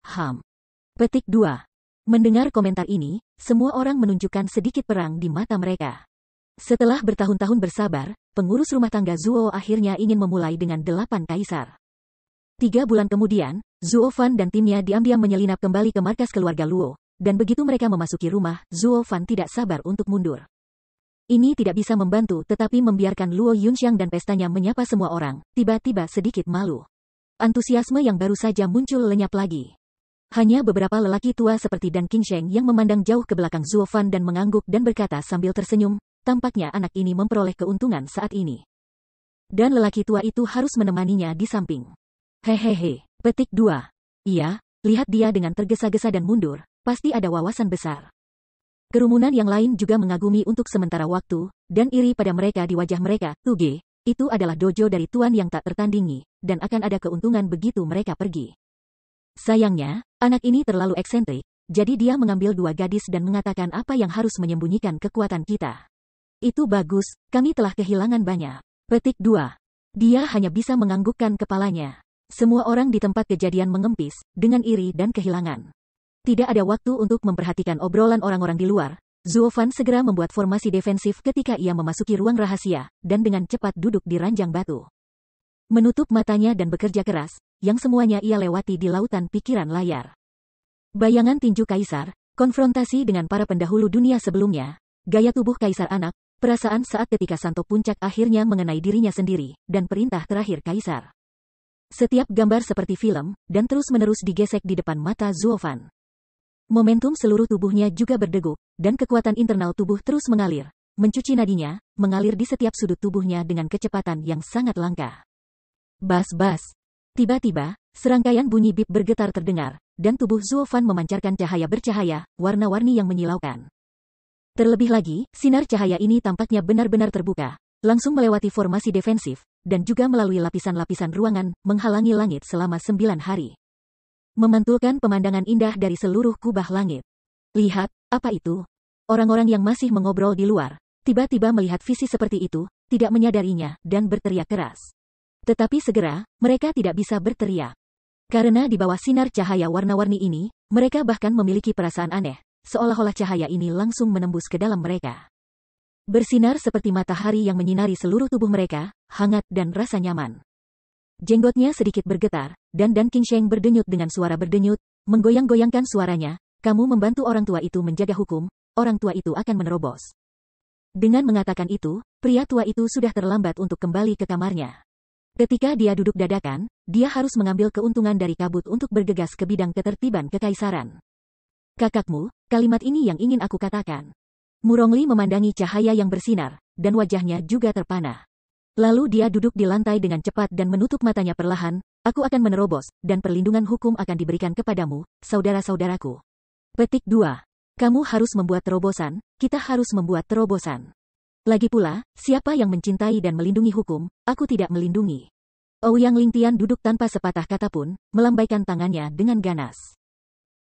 Petik 2. Mendengar komentar ini, semua orang menunjukkan sedikit perang di mata mereka. Setelah bertahun-tahun bersabar, pengurus rumah tangga Zuo akhirnya ingin memulai dengan 8 kaisar. 3 bulan kemudian, Zuo Fan dan timnya diam-diam menyelinap kembali ke markas keluarga Luo, dan begitu mereka memasuki rumah, Zuo Fan tidak sabar untuk mundur. Ini tidak bisa membantu tetapi membiarkan Luo Yunxiang dan pestanya menyapa semua orang, tiba-tiba sedikit malu. Antusiasme yang baru saja muncul lenyap lagi. Hanya beberapa lelaki tua seperti Dan Qingsheng yang memandang jauh ke belakang Zuo Fan dan mengangguk dan berkata sambil tersenyum, tampaknya anak ini memperoleh keuntungan saat ini. Dan lelaki tua itu harus menemaninya di samping. Hehehe. Petik 2. Iya, lihat dia dengan tergesa-gesa dan mundur, pasti ada wawasan besar. Kerumunan yang lain juga mengagumi untuk sementara waktu, dan iri pada mereka di wajah mereka. Tuge, itu adalah dojo dari tuan yang tak tertandingi, dan akan ada keuntungan begitu mereka pergi. Sayangnya, anak ini terlalu eksentrik, jadi dia mengambil 2 gadis dan mengatakan apa yang harus menyembunyikan kekuatan kita. Itu bagus, kami telah kehilangan banyak. Petik 2. Dia hanya bisa menganggukkan kepalanya. Semua orang di tempat kejadian mengempis, dengan iri dan kehilangan. Tidak ada waktu untuk memperhatikan obrolan orang-orang di luar. Zuo Fan segera membuat formasi defensif ketika ia memasuki ruang rahasia, dan dengan cepat duduk di ranjang batu. Menutup matanya dan bekerja keras, yang semuanya ia lewati di lautan pikiran layar. Bayangan tinju kaisar, konfrontasi dengan para pendahulu dunia sebelumnya, gaya tubuh kaisar anak, perasaan saat ketika Santo Puncak akhirnya mengenai dirinya sendiri, dan perintah terakhir kaisar. Setiap gambar seperti film, dan terus-menerus digesek di depan mata Zuo Fan. Momentum seluruh tubuhnya juga berdegup, dan kekuatan internal tubuh terus mengalir, mencuci nadinya, mengalir di setiap sudut tubuhnya dengan kecepatan yang sangat langka. Bas-bas. Tiba-tiba, serangkaian bunyi bip bergetar terdengar, dan tubuh Zuo Fan memancarkan cahaya bercahaya, warna-warni yang menyilaukan. Terlebih lagi, sinar cahaya ini tampaknya benar-benar terbuka, langsung melewati formasi defensif, dan juga melalui lapisan-lapisan ruangan, menghalangi langit selama 9 hari. Memantulkan pemandangan indah dari seluruh kubah langit. Lihat, apa itu? Orang-orang yang masih mengobrol di luar, tiba-tiba melihat visi seperti itu, tidak menyadarinya, dan berteriak keras. Tetapi segera, mereka tidak bisa berteriak. Karena di bawah sinar cahaya warna-warni ini, mereka bahkan memiliki perasaan aneh, seolah-olah cahaya ini langsung menembus ke dalam mereka. Bersinar seperti matahari yang menyinari seluruh tubuh mereka, hangat dan rasa nyaman. Jenggotnya sedikit bergetar, dan Dan Qingsheng berdenyut dengan suara berdenyut, menggoyang-goyangkan suaranya, "Kamu membantu orang tua itu menjaga hukum, orang tua itu akan menerobos." Dengan mengatakan itu, pria tua itu sudah terlambat untuk kembali ke kamarnya. Ketika dia duduk dadakan, dia harus mengambil keuntungan dari kabut untuk bergegas ke bidang ketertiban kekaisaran. "Kakakmu, kalimat ini yang ingin aku katakan." Murongli memandangi cahaya yang bersinar, dan wajahnya juga terpana. Lalu dia duduk di lantai dengan cepat dan menutup matanya perlahan. "Aku akan menerobos, dan perlindungan hukum akan diberikan kepadamu, saudara-saudaraku." Petik 2. Kamu harus membuat terobosan, kita harus membuat terobosan. Lagi pula, siapa yang mencintai dan melindungi hukum, aku tidak melindungi. Ouyang Lingtian duduk tanpa sepatah kata pun, melambaikan tangannya dengan ganas.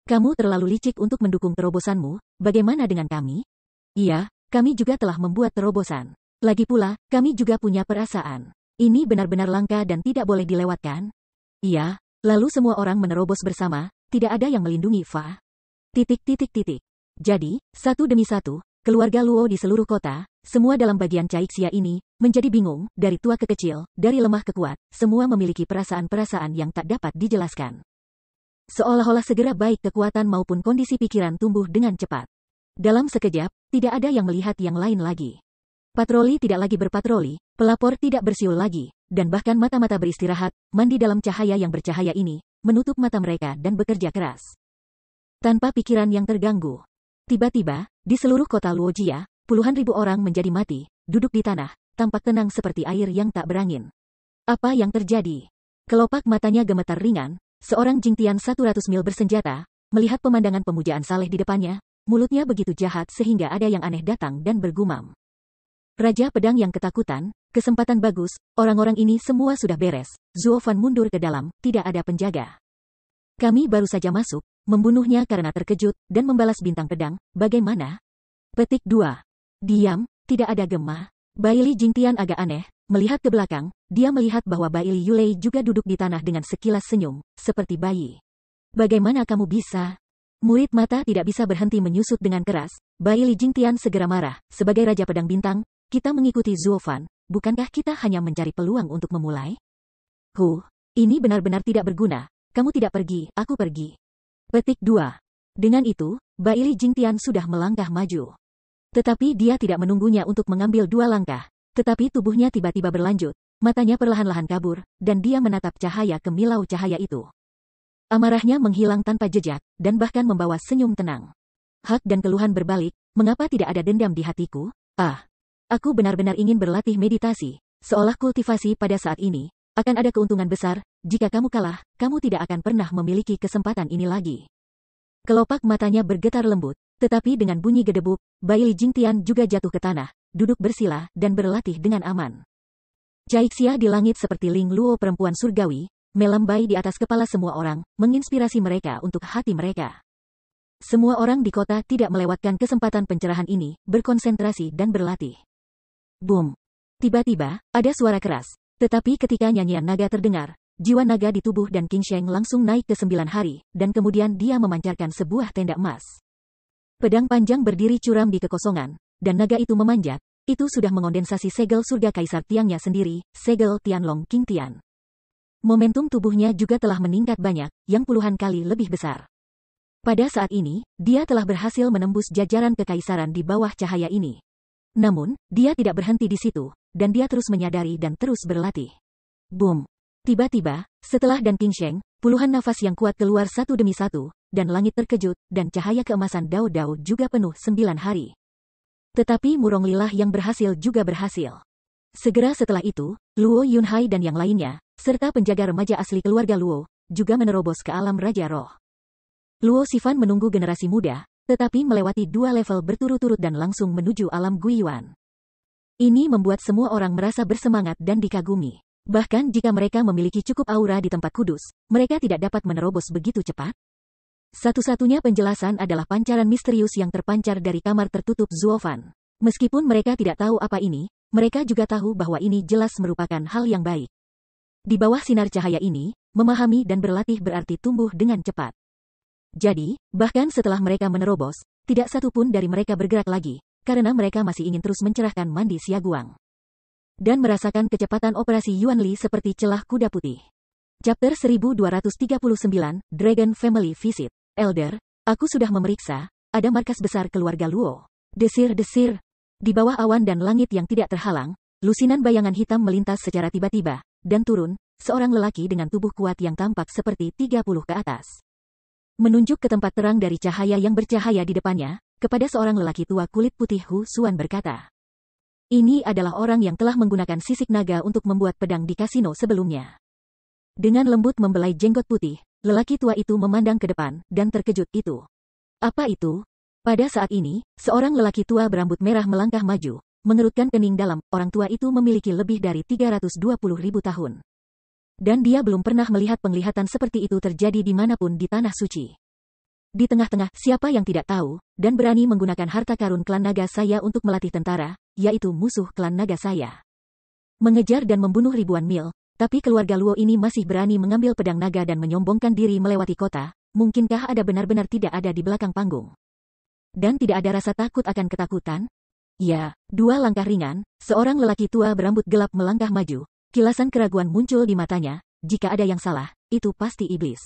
Kamu terlalu licik untuk mendukung terobosanmu, bagaimana dengan kami? Iya, kami juga telah membuat terobosan. Lagi pula, kami juga punya perasaan. Ini benar-benar langka dan tidak boleh dilewatkan. Iya, lalu semua orang menerobos bersama, tidak ada yang melindungi Fa. Jadi, satu demi satu, keluarga Luo di seluruh kota, semua dalam bagian Caixia ini, menjadi bingung, dari tua ke kecil, dari lemah ke kuat, semua memiliki perasaan-perasaan yang tak dapat dijelaskan. Seolah-olah segera baik kekuatan maupun kondisi pikiran tumbuh dengan cepat. Dalam sekejap, tidak ada yang melihat yang lain lagi. Patroli tidak lagi berpatroli, pelapor tidak bersiul lagi, dan bahkan mata-mata beristirahat, mandi dalam cahaya yang bercahaya ini, menutup mata mereka dan bekerja keras. Tanpa pikiran yang terganggu. Tiba-tiba, di seluruh kota Luojia, puluhan ribu orang menjadi mati, duduk di tanah, tampak tenang seperti air yang tak berangin. Apa yang terjadi? Kelopak matanya gemetar ringan, seorang Jingtian 100 mil bersenjata, melihat pemandangan pemujaan saleh di depannya, mulutnya begitu jahat sehingga ada yang aneh datang dan bergumam. Raja Pedang yang ketakutan, kesempatan bagus, orang-orang ini semua sudah beres, Zuo Fan mundur ke dalam, tidak ada penjaga. Kami baru saja masuk, membunuhnya karena terkejut, dan membalas bintang pedang, bagaimana? Petik 2. Diam, tidak ada gema. Baili Jingtian agak aneh, melihat ke belakang, dia melihat bahwa Baili Yulei juga duduk di tanah dengan sekilas senyum, seperti bayi. Bagaimana kamu bisa? Murid mata tidak bisa berhenti menyusut dengan keras, Baili Jingtian segera marah, sebagai Raja Pedang Bintang, kita mengikuti Zuo Fan, bukankah kita hanya mencari peluang untuk memulai? Ini benar-benar tidak berguna, kamu tidak pergi, aku pergi. Petik 2. Dengan itu, Baili Jingtian sudah melangkah maju. Tetapi dia tidak menunggunya untuk mengambil 2 langkah, tetapi tubuhnya tiba-tiba berlanjut, matanya perlahan-lahan kabur, dan dia menatap cahaya kemilau cahaya itu. Amarahnya menghilang tanpa jejak, dan bahkan membawa senyum tenang. Hak dan keluhan berbalik, mengapa tidak ada dendam di hatiku? Aku benar-benar ingin berlatih meditasi, seolah kultivasi pada saat ini, akan ada keuntungan besar, jika kamu kalah, kamu tidak akan pernah memiliki kesempatan ini lagi. Kelopak matanya bergetar lembut, tetapi dengan bunyi gedebuk, Baili Jingtian juga jatuh ke tanah, duduk bersila, dan berlatih dengan aman. Caixia di langit seperti Ling Luo perempuan surgawi, melambai di atas kepala semua orang, menginspirasi mereka untuk hati mereka. Semua orang di kota tidak melewatkan kesempatan pencerahan ini, berkonsentrasi dan berlatih. Boom! Tiba-tiba, ada suara keras. Tetapi ketika nyanyian naga terdengar, jiwa naga di tubuh dan Qing Sheng langsung naik ke 9 hari, dan kemudian dia memancarkan sebuah tenda emas. Pedang panjang berdiri curam di kekosongan, dan naga itu memanjat, itu sudah mengondensasi segel surga Kaisar Tiangnya sendiri, segel Tianlong King Tian. Momentum tubuhnya juga telah meningkat banyak, yang puluhan kali lebih besar. Pada saat ini, dia telah berhasil menembus jajaran kekaisaran di bawah cahaya ini. Namun, dia tidak berhenti di situ, dan dia terus menyadari dan terus berlatih. Boom! Tiba-tiba, setelah Dan Qing Sheng, puluhan nafas yang kuat keluar satu demi satu, dan langit terkejut, dan cahaya keemasan Dao Dao juga penuh 9 hari. Tetapi murong lilah yang berhasil juga berhasil. Segera setelah itu, Luo Yunhai dan yang lainnya, serta penjaga remaja asli keluarga Luo, juga menerobos ke alam Raja Roh. Luo Xifan menunggu generasi muda, tetapi melewati 2 level berturut-turut dan langsung menuju alam Guiyuan. Ini membuat semua orang merasa bersemangat dan dikagumi. Bahkan jika mereka memiliki cukup aura di tempat kudus, mereka tidak dapat menerobos begitu cepat. Satu-satunya penjelasan adalah pancaran misterius yang terpancar dari kamar tertutup Zuo Fan. Meskipun mereka tidak tahu apa ini, mereka juga tahu bahwa ini jelas merupakan hal yang baik. Di bawah sinar cahaya ini, memahami dan berlatih berarti tumbuh dengan cepat. Jadi, bahkan setelah mereka menerobos, tidak satu pun dari mereka bergerak lagi, karena mereka masih ingin terus mencerahkan mandi Xiaguang. Dan merasakan kecepatan operasi Yuan Li seperti celah kuda putih. Chapter 1239, Dragon Family Visit. Elder, aku sudah memeriksa, ada markas besar keluarga Luo. Desir-desir. Di bawah awan dan langit yang tidak terhalang, lusinan bayangan hitam melintas secara tiba-tiba, dan turun, seorang lelaki dengan tubuh kuat yang tampak seperti 30 ke atas. Menunjuk ke tempat terang dari cahaya yang bercahaya di depannya, kepada seorang lelaki tua kulit putih Hu Xuan berkata. Ini adalah orang yang telah menggunakan sisik naga untuk membuat pedang di kasino sebelumnya. Dengan lembut membelai jenggot putih, lelaki tua itu memandang ke depan, dan terkejut itu. Apa itu? Pada saat ini, seorang lelaki tua berambut merah melangkah maju, mengerutkan kening dalam, orang tua itu memiliki lebih dari 320.000 tahun. Dan dia belum pernah melihat penglihatan seperti itu terjadi dimanapun di Tanah Suci. Di tengah-tengah, siapa yang tidak tahu, dan berani menggunakan harta karun klan naga saya untuk melatih tentara, yaitu musuh klan naga saya. Mengejar dan membunuh ribuan mil, tapi keluarga Luo ini masih berani mengambil pedang naga dan menyombongkan diri melewati kota, mungkinkah ada benar-benar tidak ada di belakang panggung? Dan tidak ada rasa takut akan ketakutan? Ya, 2 langkah ringan, seorang lelaki tua berambut gelap melangkah maju, kilasan keraguan muncul di matanya, jika ada yang salah, itu pasti iblis.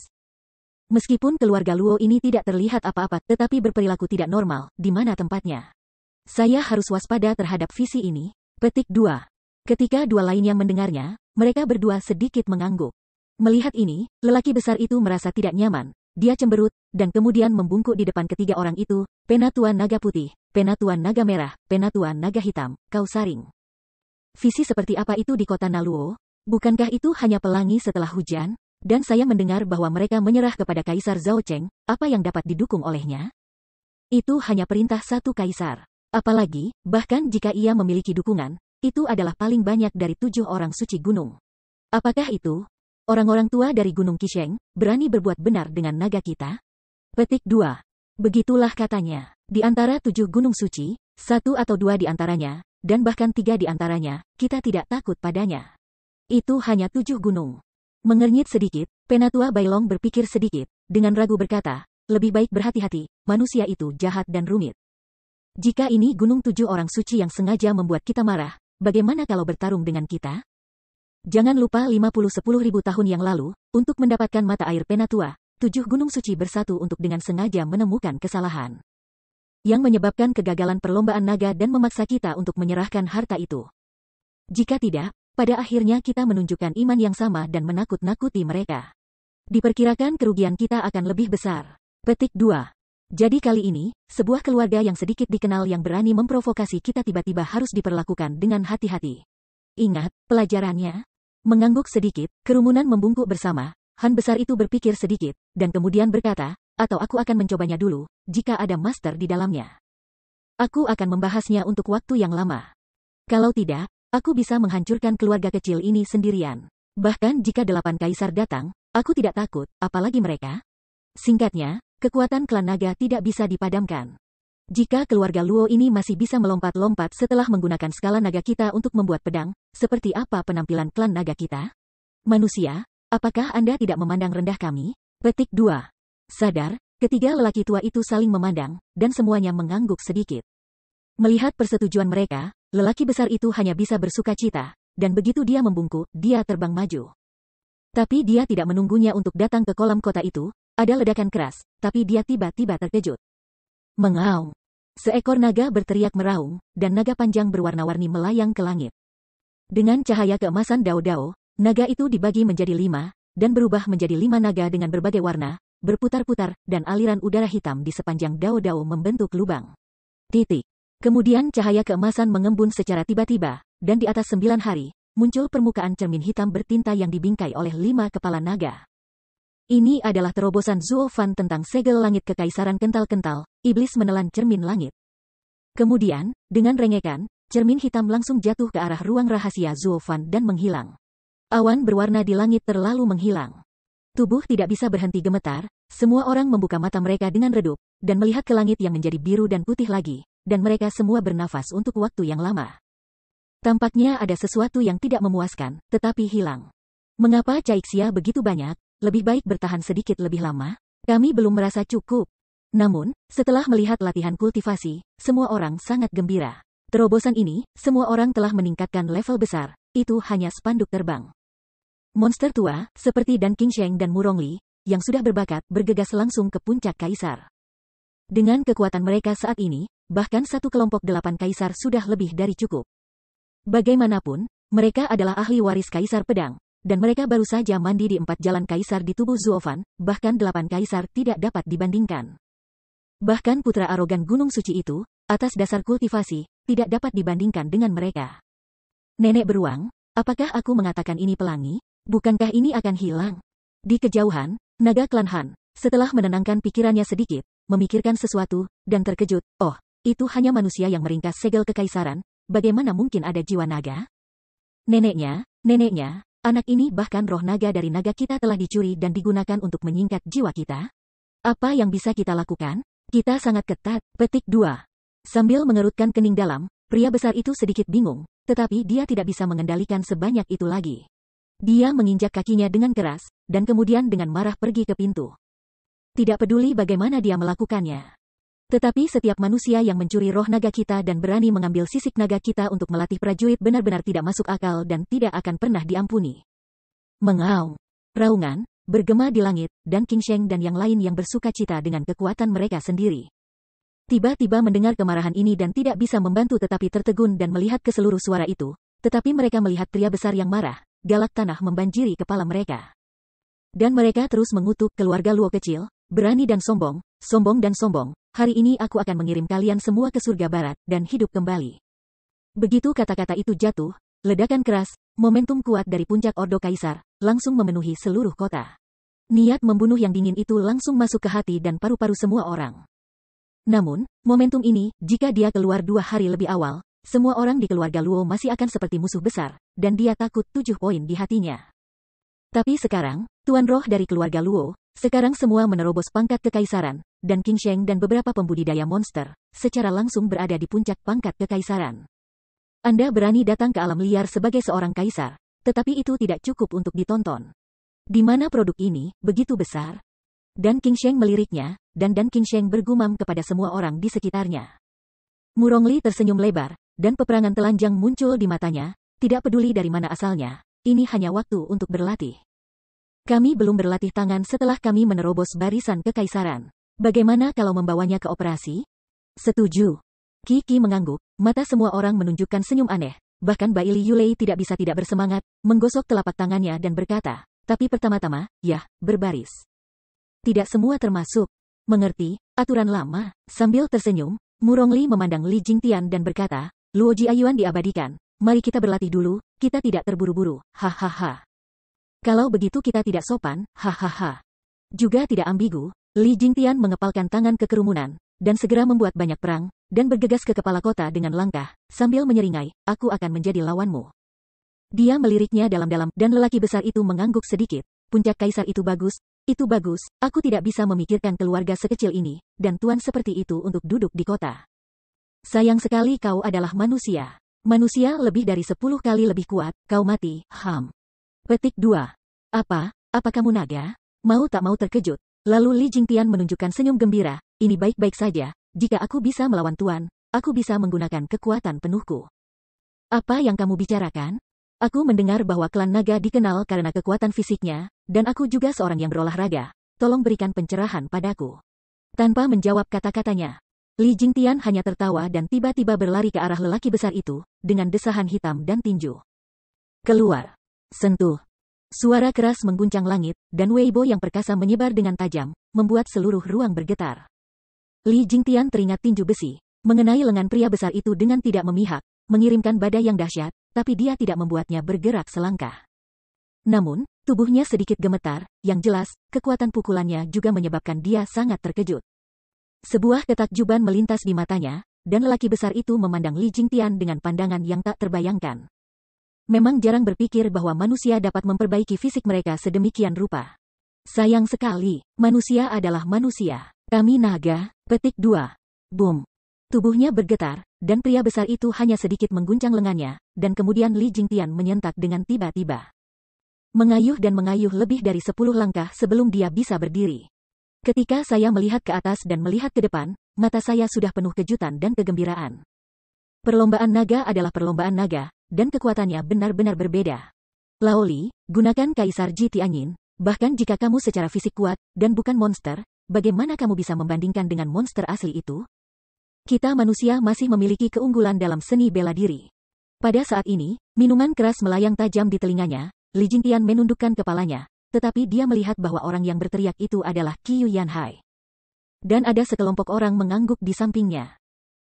Meskipun keluarga Luo ini tidak terlihat apa-apa tetapi berperilaku tidak normal, di mana tempatnya? Saya harus waspada terhadap visi ini. Petik 2. Ketika 2 lainnya mendengarnya, mereka berdua sedikit mengangguk. Melihat ini, lelaki besar itu merasa tidak nyaman. Dia cemberut, dan kemudian membungkuk di depan ketiga orang itu, Penatua Naga Putih, Penatua Naga Merah, Penatua Naga Hitam, kau saring. Visi seperti apa itu di kota Naluo? Bukankah itu hanya pelangi setelah hujan? Dan saya mendengar bahwa mereka menyerah kepada Kaisar Zhao Cheng, apa yang dapat didukung olehnya? Itu hanya perintah satu kaisar. Apalagi, bahkan jika ia memiliki dukungan, itu adalah paling banyak dari 7 orang suci gunung. Apakah itu? Orang-orang tua dari Gunung Qisheng, berani berbuat benar dengan naga kita? Petik 2. Begitulah katanya. Di antara 7 gunung suci, 1 atau 2 di antaranya, dan bahkan 3 di antaranya, kita tidak takut padanya. Itu hanya 7 gunung. Mengernyit sedikit, Penatua Bailong berpikir sedikit, dengan ragu berkata, lebih baik berhati-hati, manusia itu jahat dan rumit. Jika ini gunung 7 orang suci yang sengaja membuat kita marah, bagaimana kalau bertarung dengan kita? Jangan lupa 50-10.000 tahun yang lalu, untuk mendapatkan mata air Penatua, 7 gunung suci bersatu untuk dengan sengaja menemukan kesalahan. Yang menyebabkan kegagalan perlombaan naga dan memaksa kita untuk menyerahkan harta itu. Jika tidak, pada akhirnya kita menunjukkan iman yang sama dan menakut-nakuti mereka. Diperkirakan kerugian kita akan lebih besar. Petik 2. Jadi kali ini, sebuah keluarga yang sedikit dikenal yang berani memprovokasi kita tiba-tiba harus diperlakukan dengan hati-hati. Ingat, pelajarannya? Mengangguk sedikit, kerumunan membungkuk bersama, Han besar itu berpikir sedikit, dan kemudian berkata, atau aku akan mencobanya dulu, jika ada master di dalamnya. Aku akan membahasnya untuk waktu yang lama. Kalau tidak, aku bisa menghancurkan keluarga kecil ini sendirian. Bahkan jika 8 kaisar datang, aku tidak takut, apalagi mereka. Singkatnya, kekuatan klan naga tidak bisa dipadamkan. Jika keluarga Luo ini masih bisa melompat-lompat setelah menggunakan skala naga kita untuk membuat pedang, seperti apa penampilan klan naga kita? Manusia, apakah Anda tidak memandang rendah kami? Petik 2. Sadar, ketiga lelaki tua itu saling memandang, dan semuanya mengangguk sedikit. Melihat persetujuan mereka, lelaki besar itu hanya bisa bersuka cita, dan begitu dia membungkuk, dia terbang maju. Tapi dia tidak menunggunya untuk datang ke kolam kota itu, ada ledakan keras, tapi dia tiba-tiba terkejut. Mengaung. Seekor naga berteriak meraung, dan naga panjang berwarna-warni melayang ke langit. Dengan cahaya keemasan dao-dao, naga itu dibagi menjadi 5, dan berubah menjadi 5 naga dengan berbagai warna, berputar-putar, dan aliran udara hitam di sepanjang dao-dao membentuk lubang. Titik. Kemudian cahaya keemasan mengembun secara tiba-tiba, dan di atas 9 hari, muncul permukaan cermin hitam bertinta yang dibingkai oleh 5 kepala naga. Ini adalah terobosan Zuo Fan tentang segel langit kekaisaran kental-kental, iblis menelan cermin langit. Kemudian, dengan rengekan, cermin hitam langsung jatuh ke arah ruang rahasia Zuo Fan dan menghilang. Awan berwarna di langit terlalu menghilang. Tubuh tidak bisa berhenti gemetar, semua orang membuka mata mereka dengan redup, dan melihat ke langit yang menjadi biru dan putih lagi. Dan mereka semua bernafas untuk waktu yang lama. Tampaknya ada sesuatu yang tidak memuaskan, tetapi hilang. Mengapa Caixia begitu banyak? Lebih baik bertahan sedikit lebih lama? Kami belum merasa cukup. Namun, setelah melihat latihan kultivasi, semua orang sangat gembira. Terobosan ini, semua orang telah meningkatkan level besar, itu hanya spanduk terbang. Monster tua, seperti Dan Qingsheng dan Murongli, yang sudah berbakat, bergegas langsung ke puncak kaisar. Dengan kekuatan mereka saat ini, bahkan satu kelompok 8 kaisar sudah lebih dari cukup. Bagaimanapun, mereka adalah ahli waris kaisar pedang, dan mereka baru saja mandi di 4 jalan kaisar di tubuh Zuo Fan, bahkan 8 kaisar tidak dapat dibandingkan. Bahkan putra arogan gunung suci itu, atas dasar kultivasi, tidak dapat dibandingkan dengan mereka. Nenek beruang, apakah aku mengatakan ini pelangi? Bukankah ini akan hilang? Di kejauhan, naga klan Han, setelah menenangkan pikirannya sedikit, memikirkan sesuatu, dan terkejut, oh, itu hanya manusia yang meringkas segel kekaisaran, bagaimana mungkin ada jiwa naga? Neneknya, anak ini bahkan roh naga dari naga kita telah dicuri dan digunakan untuk menyingkat jiwa kita? Apa yang bisa kita lakukan? Kita sangat ketat. Petik 2. Sambil mengerutkan kening dalam, pria besar itu sedikit bingung, tetapi dia tidak bisa mengendalikan sebanyak itu lagi. Dia menginjak kakinya dengan keras, dan kemudian dengan marah pergi ke pintu. Tidak peduli bagaimana dia melakukannya. Tetapi setiap manusia yang mencuri roh naga kita dan berani mengambil sisik naga kita untuk melatih prajurit benar-benar tidak masuk akal dan tidak akan pernah diampuni. Mengaum. Raungan bergema di langit, dan King Sheng dan yang lain yang bersuka cita dengan kekuatan mereka sendiri. Tiba-tiba mendengar kemarahan ini dan tidak bisa membantu tetapi tertegun dan melihat ke seluruh suara itu, tetapi mereka melihat pria besar yang marah, galak tanah membanjiri kepala mereka. Dan mereka terus mengutuk keluarga Luo kecil, berani dan sombong, sombong dan sombong. Hari ini aku akan mengirim kalian semua ke surga barat, dan hidup kembali. Begitu kata-kata itu jatuh, ledakan keras, momentum kuat dari puncak Ordo Kaisar, langsung memenuhi seluruh kota. Niat membunuh yang dingin itu langsung masuk ke hati dan paru-paru semua orang. Namun, momentum ini, jika dia keluar 2 hari lebih awal, semua orang di keluarga Luo masih akan seperti musuh besar, dan dia takut 7 poin di hatinya. Tapi sekarang, Tuan Roh dari keluarga Luo, sekarang semua menerobos pangkat kekaisaran, dan King Sheng dan beberapa pembudidaya monster, secara langsung berada di puncak pangkat kekaisaran. Anda berani datang ke alam liar sebagai seorang kaisar, tetapi itu tidak cukup untuk ditonton. Di mana produk ini, begitu besar? Dan King Sheng meliriknya, dan King Sheng bergumam kepada semua orang di sekitarnya. Murongli tersenyum lebar, dan peperangan telanjang muncul di matanya, tidak peduli dari mana asalnya, ini hanya waktu untuk berlatih. Kami belum berlatih tangan setelah kami menerobos barisan kekaisaran. Bagaimana kalau membawanya ke operasi? Setuju. Kiki mengangguk, mata semua orang menunjukkan senyum aneh, bahkan Baili Yulei tidak bisa tidak bersemangat, menggosok telapak tangannya dan berkata, tapi pertama-tama, ya, berbaris. Tidak semua termasuk. Mengerti, aturan lama. Sambil tersenyum, Murongli memandang Li Jingtian dan berkata, Luo Jiayuan diabadikan. Mari kita berlatih dulu, kita tidak terburu-buru, hahaha. Kalau begitu kita tidak sopan, hahaha. Juga tidak ambigu, Li Jingtian mengepalkan tangan ke kerumunan, dan segera membuat banyak perang, dan bergegas ke kepala kota dengan langkah, sambil menyeringai, aku akan menjadi lawanmu. Dia meliriknya dalam-dalam, dan lelaki besar itu mengangguk sedikit, puncak kaisar itu bagus, aku tidak bisa memikirkan keluarga sekecil ini, dan tuan seperti itu untuk duduk di kota. Sayang sekali kau adalah manusia. Manusia lebih dari 10 kali lebih kuat, kau mati, Petik 2. Apa kamu naga? Mau tak mau terkejut. Lalu Li Jingtian menunjukkan senyum gembira, ini baik-baik saja, jika aku bisa melawan tuan, aku bisa menggunakan kekuatan penuhku. Apa yang kamu bicarakan? Aku mendengar bahwa klan naga dikenal karena kekuatan fisiknya, dan aku juga seorang yang berolahraga, tolong berikan pencerahan padaku. Tanpa menjawab kata-katanya, Li Jingtian hanya tertawa dan tiba-tiba berlari ke arah lelaki besar itu, dengan desahan hitam dan tinju. Keluar. Sentuh. Suara keras mengguncang langit, dan Weibo yang perkasa menyebar dengan tajam, membuat seluruh ruang bergetar. Li Jingtian teringat tinju besi, mengenai lengan pria besar itu dengan tidak memihak, mengirimkan badai yang dahsyat, tapi dia tidak membuatnya bergerak selangkah. Namun, tubuhnya sedikit gemetar, yang jelas, kekuatan pukulannya juga menyebabkan dia sangat terkejut. Sebuah ketakjuban melintas di matanya, dan lelaki besar itu memandang Li Jingtian dengan pandangan yang tak terbayangkan. Memang jarang berpikir bahwa manusia dapat memperbaiki fisik mereka sedemikian rupa. Sayang sekali, manusia adalah manusia. Kami naga. Petik 2. Boom. Tubuhnya bergetar, dan pria besar itu hanya sedikit mengguncang lengannya, dan kemudian Li Jingtian menyentak dengan tiba-tiba. Mengayuh dan mengayuh lebih dari 10 langkah sebelum dia bisa berdiri. Ketika saya melihat ke atas dan melihat ke depan, mata saya sudah penuh kejutan dan kegembiraan. Perlombaan naga adalah perlombaan naga, dan kekuatannya benar-benar berbeda. Laoli, gunakan Kaisar Ji Tianyin, bahkan jika kamu secara fisik kuat, dan bukan monster, bagaimana kamu bisa membandingkan dengan monster asli itu? Kita manusia masih memiliki keunggulan dalam seni bela diri. Pada saat ini, minuman keras melayang tajam di telinganya, Li Jingtian menundukkan kepalanya, tetapi dia melihat bahwa orang yang berteriak itu adalah Qiu Yanhai. Dan ada sekelompok orang mengangguk di sampingnya.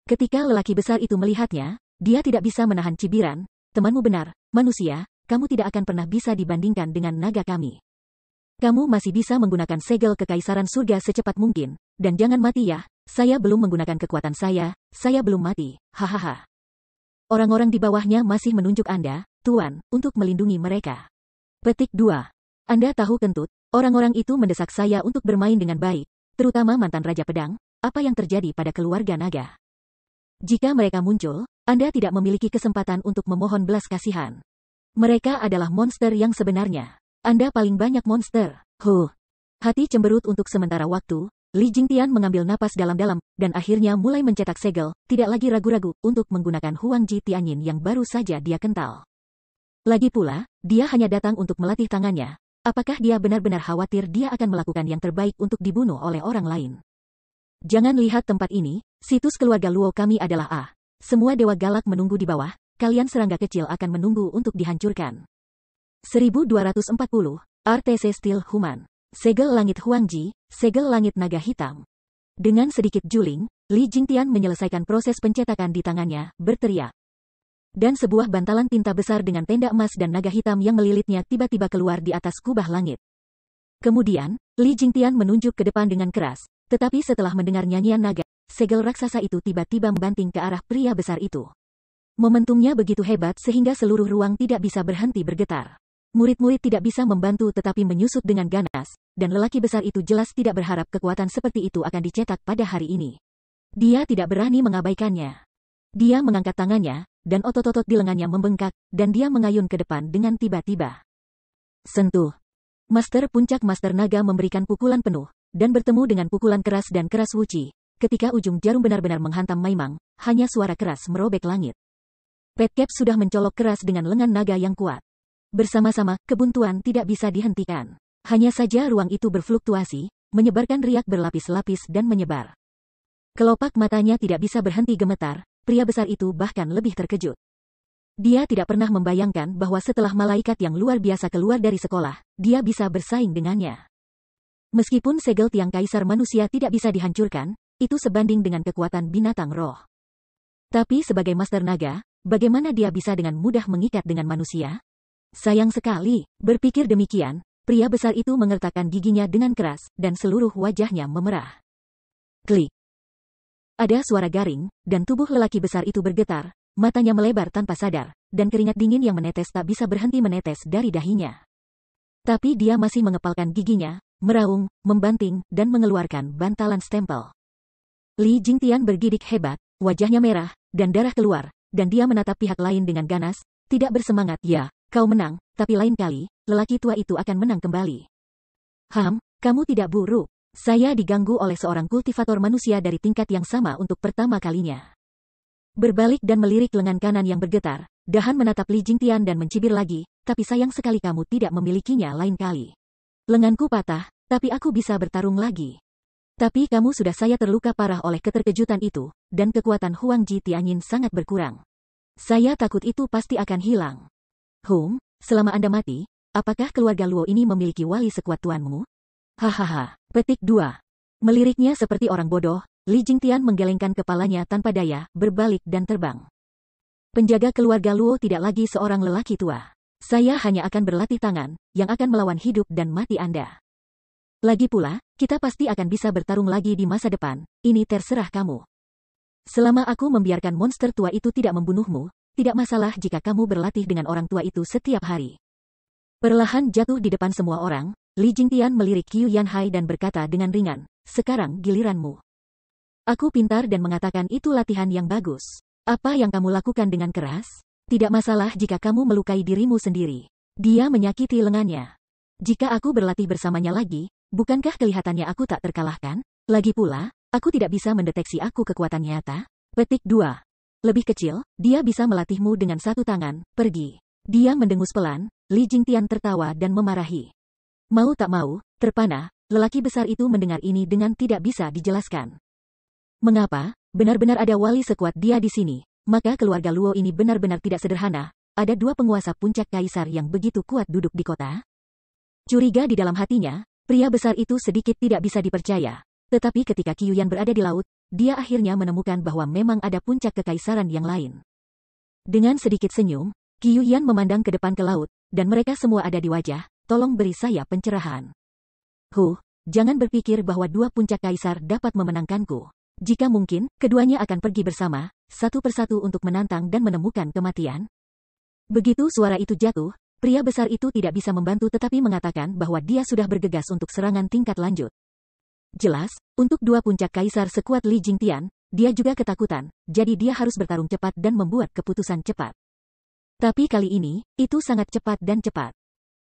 Ketika lelaki besar itu melihatnya, dia tidak bisa menahan cibiran, temanmu benar, manusia, kamu tidak akan pernah bisa dibandingkan dengan naga kami. Kamu masih bisa menggunakan segel kekaisaran surga secepat mungkin, dan jangan mati ya, saya belum menggunakan kekuatan saya belum mati, hahaha. Orang-orang di bawahnya masih menunjuk Anda, Tuan, untuk melindungi mereka. Petik 2. Anda tahu kentut, orang-orang itu mendesak saya untuk bermain dengan baik, terutama mantan Raja Pedang, apa yang terjadi pada keluarga naga. Jika mereka muncul, Anda tidak memiliki kesempatan untuk memohon belas kasihan. Mereka adalah monster yang sebenarnya. Anda paling banyak monster. Hati cemberut untuk sementara waktu, Li Jingtian mengambil napas dalam-dalam, dan akhirnya mulai mencetak segel, tidak lagi ragu-ragu untuk menggunakan Huang Ji Tianyin yang baru saja dia kental. Lagi pula, dia hanya datang untuk melatih tangannya. Apakah dia benar-benar khawatir dia akan melakukan yang terbaik untuk dibunuh oleh orang lain? Jangan lihat tempat ini, situs keluarga Luo kami adalah A. Semua dewa galak menunggu di bawah, kalian serangga kecil akan menunggu untuk dihancurkan. 1240, RTC Steel Human. Segel langit Huang Ji, segel langit naga hitam. Dengan sedikit juling, Li Jingtian menyelesaikan proses pencetakan di tangannya, berteriak. Dan sebuah bantalan tinta besar dengan tenda emas dan naga hitam yang melilitnya tiba-tiba keluar di atas kubah langit. Kemudian, Li Jingtian menunjuk ke depan dengan keras, tetapi setelah mendengar nyanyian naga, segel raksasa itu tiba-tiba membanting ke arah pria besar itu. Momentumnya begitu hebat sehingga seluruh ruang tidak bisa berhenti bergetar. Murid-murid tidak bisa membantu tetapi menyusut dengan ganas, dan lelaki besar itu jelas tidak berharap kekuatan seperti itu akan dicetak pada hari ini. Dia tidak berani mengabaikannya. Dia mengangkat tangannya, dan otot-otot di lengannya membengkak, dan dia mengayun ke depan dengan tiba-tiba. Sentuh. Master Puncak Master Naga memberikan pukulan penuh, dan bertemu dengan pukulan keras dan keras Wuci. Ketika ujung jarum benar-benar menghantam Maimang, hanya suara keras merobek langit. Petcap sudah mencolok keras dengan lengan naga yang kuat. Bersama-sama, kebuntuan tidak bisa dihentikan. Hanya saja ruang itu berfluktuasi, menyebarkan riak berlapis-lapis dan menyebar. Kelopak matanya tidak bisa berhenti gemetar, pria besar itu bahkan lebih terkejut. Dia tidak pernah membayangkan bahwa setelah malaikat yang luar biasa keluar dari sekolah, dia bisa bersaing dengannya. Meskipun segel tiang kaisar manusia tidak bisa dihancurkan, itu sebanding dengan kekuatan binatang roh. Tapi sebagai Master Naga, bagaimana dia bisa dengan mudah mengikat dengan manusia? Sayang sekali, berpikir demikian, pria besar itu mengertakkan giginya dengan keras, dan seluruh wajahnya memerah. Klik. Ada suara garing, dan tubuh lelaki besar itu bergetar, matanya melebar tanpa sadar, dan keringat dingin yang menetes tak bisa berhenti menetes dari dahinya. Tapi dia masih mengepalkan giginya, meraung, membanting, dan mengeluarkan bantalan stempel. Li Jingtian bergidik hebat, wajahnya merah, dan darah keluar, dan dia menatap pihak lain dengan ganas, tidak bersemangat. Ya, kau menang, tapi lain kali, lelaki tua itu akan menang kembali. Kamu tidak buruk. Saya diganggu oleh seorang kultivator manusia dari tingkat yang sama untuk pertama kalinya. Berbalik dan melirik lengan kanan yang bergetar, Dahan menatap Li Jingtian dan mencibir lagi, tapi sayang sekali kamu tidak memilikinya lain kali. Lenganku patah, tapi aku bisa bertarung lagi. Tapi kamu sudah saya terluka parah oleh keterkejutan itu, dan kekuatan Huang Ji Tianyin sangat berkurang. Saya takut itu pasti akan hilang. Selama Anda mati, apakah keluarga Luo ini memiliki wali sekuat tuanmu? Hahaha. Petik 2. Meliriknya seperti orang bodoh, Li Jingtian menggelengkan kepalanya tanpa daya, berbalik dan terbang. Penjaga keluarga Luo tidak lagi seorang lelaki tua. Saya hanya akan berlatih tangan, yang akan melawan hidup dan mati Anda. Lagi pula, kita pasti akan bisa bertarung lagi di masa depan, ini terserah kamu. Selama aku membiarkan monster tua itu tidak membunuhmu, tidak masalah jika kamu berlatih dengan orang tua itu setiap hari. Perlahan jatuh di depan semua orang, Li Jingtian melirik Qiu Yanhai dan berkata dengan ringan, sekarang giliranmu. Aku pintar dan mengatakan itu latihan yang bagus. Apa yang kamu lakukan dengan keras? Tidak masalah jika kamu melukai dirimu sendiri. Dia menyakiti lengannya. Jika aku berlatih bersamanya lagi, bukankah kelihatannya aku tak terkalahkan? Lagi pula, aku tidak bisa mendeteksi aku kekuatan nyata. Petik 2. Lebih kecil, dia bisa melatihmu dengan satu tangan, pergi. Dia mendengus pelan, Li Jingtian tertawa dan memarahi. Mau tak mau, terpana, lelaki besar itu mendengar ini dengan tidak bisa dijelaskan. Mengapa? Benar-benar ada wali sekuat dia di sini, maka keluarga Luo ini benar-benar tidak sederhana, ada dua penguasa puncak kaisar yang begitu kuat duduk di kota. Curiga di dalam hatinya, pria besar itu sedikit tidak bisa dipercaya, tetapi ketika Qiu Yan berada di laut, dia akhirnya menemukan bahwa memang ada puncak kekaisaran yang lain. Dengan sedikit senyum, Qiu Yan memandang ke depan ke laut, dan mereka semua ada di wajah, tolong beri saya pencerahan. Jangan berpikir bahwa dua puncak kaisar dapat memenangkanku. Jika mungkin, keduanya akan pergi bersama, satu persatu untuk menantang dan menemukan kematian. Begitu suara itu jatuh, pria besar itu tidak bisa membantu tetapi mengatakan bahwa dia sudah bergegas untuk serangan tingkat lanjut. Jelas, untuk dua puncak kaisar sekuat Li Jingtian, dia juga ketakutan, jadi dia harus bertarung cepat dan membuat keputusan cepat. Tapi kali ini, itu sangat cepat dan cepat.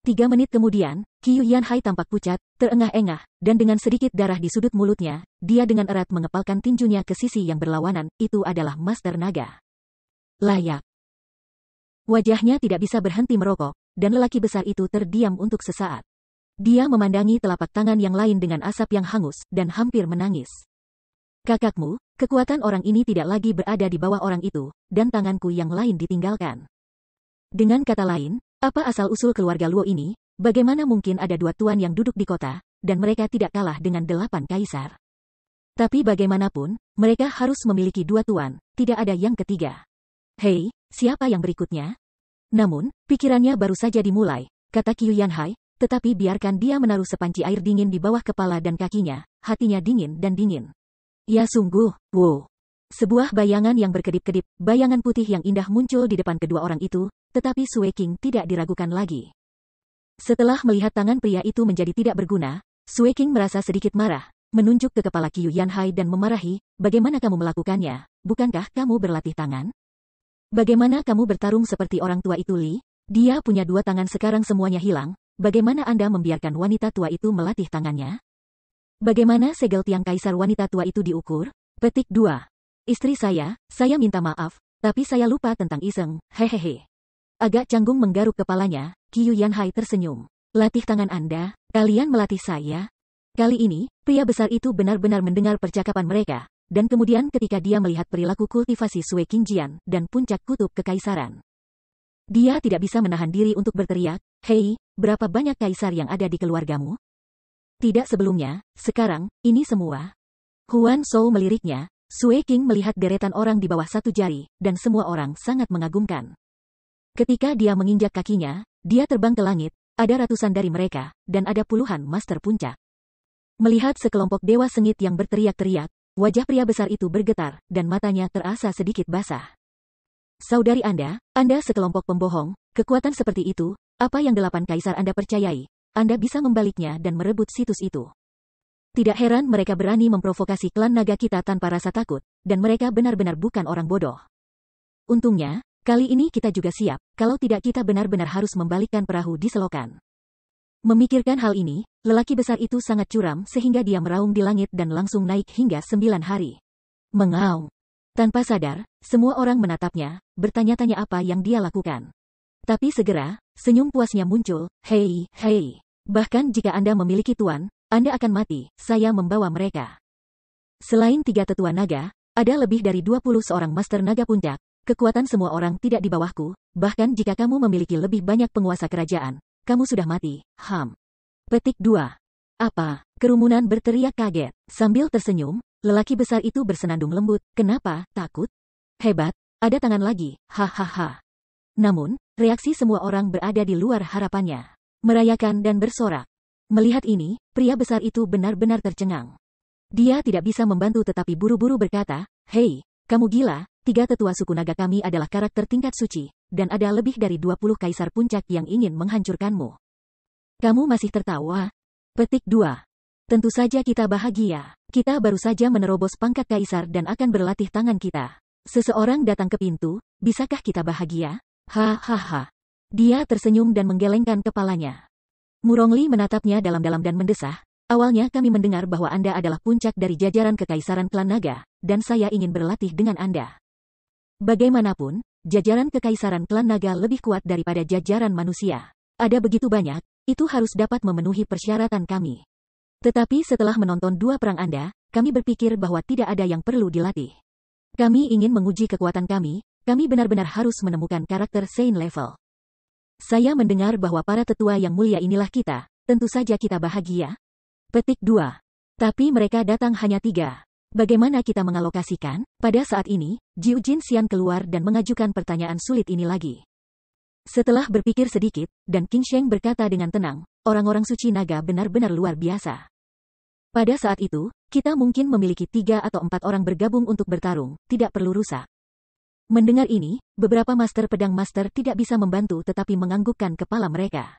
3 menit kemudian, Qiu Yanhai tampak pucat, terengah-engah, dan dengan sedikit darah di sudut mulutnya, dia dengan erat mengepalkan tinjunya ke sisi yang berlawanan, itu adalah Master Naga. Layak. Wajahnya tidak bisa berhenti merokok, dan lelaki besar itu terdiam untuk sesaat. Dia memandangi telapak tangan yang lain dengan asap yang hangus, dan hampir menangis. Kakakmu, kekuatan orang ini tidak lagi berada di bawah orang itu, dan tanganku yang lain ditinggalkan. Dengan kata lain, apa asal-usul keluarga Luo ini? Bagaimana mungkin ada 2 tuan yang duduk di kota, dan mereka tidak kalah dengan 8 kaisar? Tapi bagaimanapun, mereka harus memiliki 2 tuan, tidak ada yang ketiga. Hei, siapa yang berikutnya? Namun, pikirannya baru saja dimulai, kata Qiu Yanhai, tetapi biarkan dia menaruh sepanci air dingin di bawah kepala dan kakinya, hatinya dingin dan dingin. Ya sungguh, wow. Sebuah bayangan yang berkedip-kedip, bayangan putih yang indah muncul di depan kedua orang itu, tetapi Sui Qing tidak diragukan lagi. Setelah melihat tangan pria itu menjadi tidak berguna, Sui Qing merasa sedikit marah, menunjuk ke kepala Qiu Yanhai dan memarahi, bagaimana kamu melakukannya? Bukankah kamu berlatih tangan? Bagaimana kamu bertarung seperti orang tua itu Li? Dia punya 2 tangan sekarang semuanya hilang, bagaimana Anda membiarkan wanita tua itu melatih tangannya? Bagaimana segel tiang kaisar wanita tua itu diukur? Petik 2. Istri saya minta maaf, tapi saya lupa tentang Iseng, hehehe. Agak canggung menggaruk kepalanya, Qiu Yanhai tersenyum. Latih tangan Anda, kalian melatih saya? Kali ini, pria besar itu benar-benar mendengar percakapan mereka, dan kemudian ketika dia melihat perilaku kultivasi Sui Qingjian dan puncak kutub kekaisaran. Dia tidak bisa menahan diri untuk berteriak, hei, berapa banyak kaisar yang ada di keluargamu? Tidak sebelumnya, sekarang, ini semua. Huan Shou meliriknya, Sui Qing melihat deretan orang di bawah 1 jari, dan semua orang sangat mengagumkan. Ketika dia menginjak kakinya, dia terbang ke langit, ada ratusan dari mereka, dan ada puluhan master puncak. Melihat sekelompok dewa sengit yang berteriak-teriak, wajah pria besar itu bergetar, dan matanya terasa sedikit basah. Saudari Anda sekelompok pembohong, kekuatan seperti itu, apa yang 8 kaisar Anda percayai? Anda bisa membaliknya dan merebut situs itu. Tidak heran mereka berani memprovokasi klan naga kita tanpa rasa takut, dan mereka benar-benar bukan orang bodoh. Untungnya, kali ini kita juga siap, kalau tidak kita benar-benar harus membalikkan perahu di selokan. Memikirkan hal ini, lelaki besar itu sangat curam sehingga dia meraung di langit dan langsung naik hingga 9 hari. Mengaum. Tanpa sadar, semua orang menatapnya, bertanya-tanya apa yang dia lakukan. Tapi segera, senyum puasnya muncul, hei, hei. Bahkan jika Anda memiliki tuan, Anda akan mati, saya membawa mereka. Selain 3 tetua naga, ada lebih dari 20 seorang master naga puncak, kekuatan semua orang tidak di bawahku, bahkan jika kamu memiliki lebih banyak penguasa kerajaan, kamu sudah mati, Petik 2. Apa? Kerumunan berteriak kaget. Sambil tersenyum, lelaki besar itu bersenandung lembut, kenapa, takut? Hebat, ada tangan lagi, hahaha. Namun, reaksi semua orang berada di luar harapannya. Merayakan dan bersorak. Melihat ini, pria besar itu benar-benar tercengang. Dia tidak bisa membantu tetapi buru-buru berkata, hei, kamu gila, 3 tetua suku naga kami adalah karakter tingkat suci, dan ada lebih dari 20 kaisar puncak yang ingin menghancurkanmu. Kamu masih tertawa? Petik 2. Tentu saja kita bahagia. Kita baru saja menerobos pangkat kaisar dan akan berlatih tangan kita. Seseorang datang ke pintu, bisakah kita bahagia? Hahaha. Dia tersenyum dan menggelengkan kepalanya. Murongli menatapnya dalam-dalam dan mendesah, awalnya kami mendengar bahwa Anda adalah puncak dari jajaran kekaisaran klan naga, dan saya ingin berlatih dengan Anda. Bagaimanapun, jajaran kekaisaran klan naga lebih kuat daripada jajaran manusia. Ada begitu banyak, itu harus dapat memenuhi persyaratan kami. Tetapi setelah menonton 2 perang Anda, kami berpikir bahwa tidak ada yang perlu dilatih. Kami ingin menguji kekuatan kami benar-benar harus menemukan karakter Saint level. Saya mendengar bahwa para tetua yang mulia inilah kita, tentu saja kita bahagia. Petik 2. Tapi mereka datang hanya 3. Bagaimana kita mengalokasikan? Pada saat ini, Jiu Jin Xian keluar dan mengajukan pertanyaan sulit ini lagi. Setelah berpikir sedikit, dan Qing Sheng berkata dengan tenang, orang-orang suci naga benar-benar luar biasa. Pada saat itu, kita mungkin memiliki 3 atau 4 orang bergabung untuk bertarung, tidak perlu rusak. Mendengar ini, beberapa master pedang master tidak bisa membantu tetapi menganggukkan kepala mereka.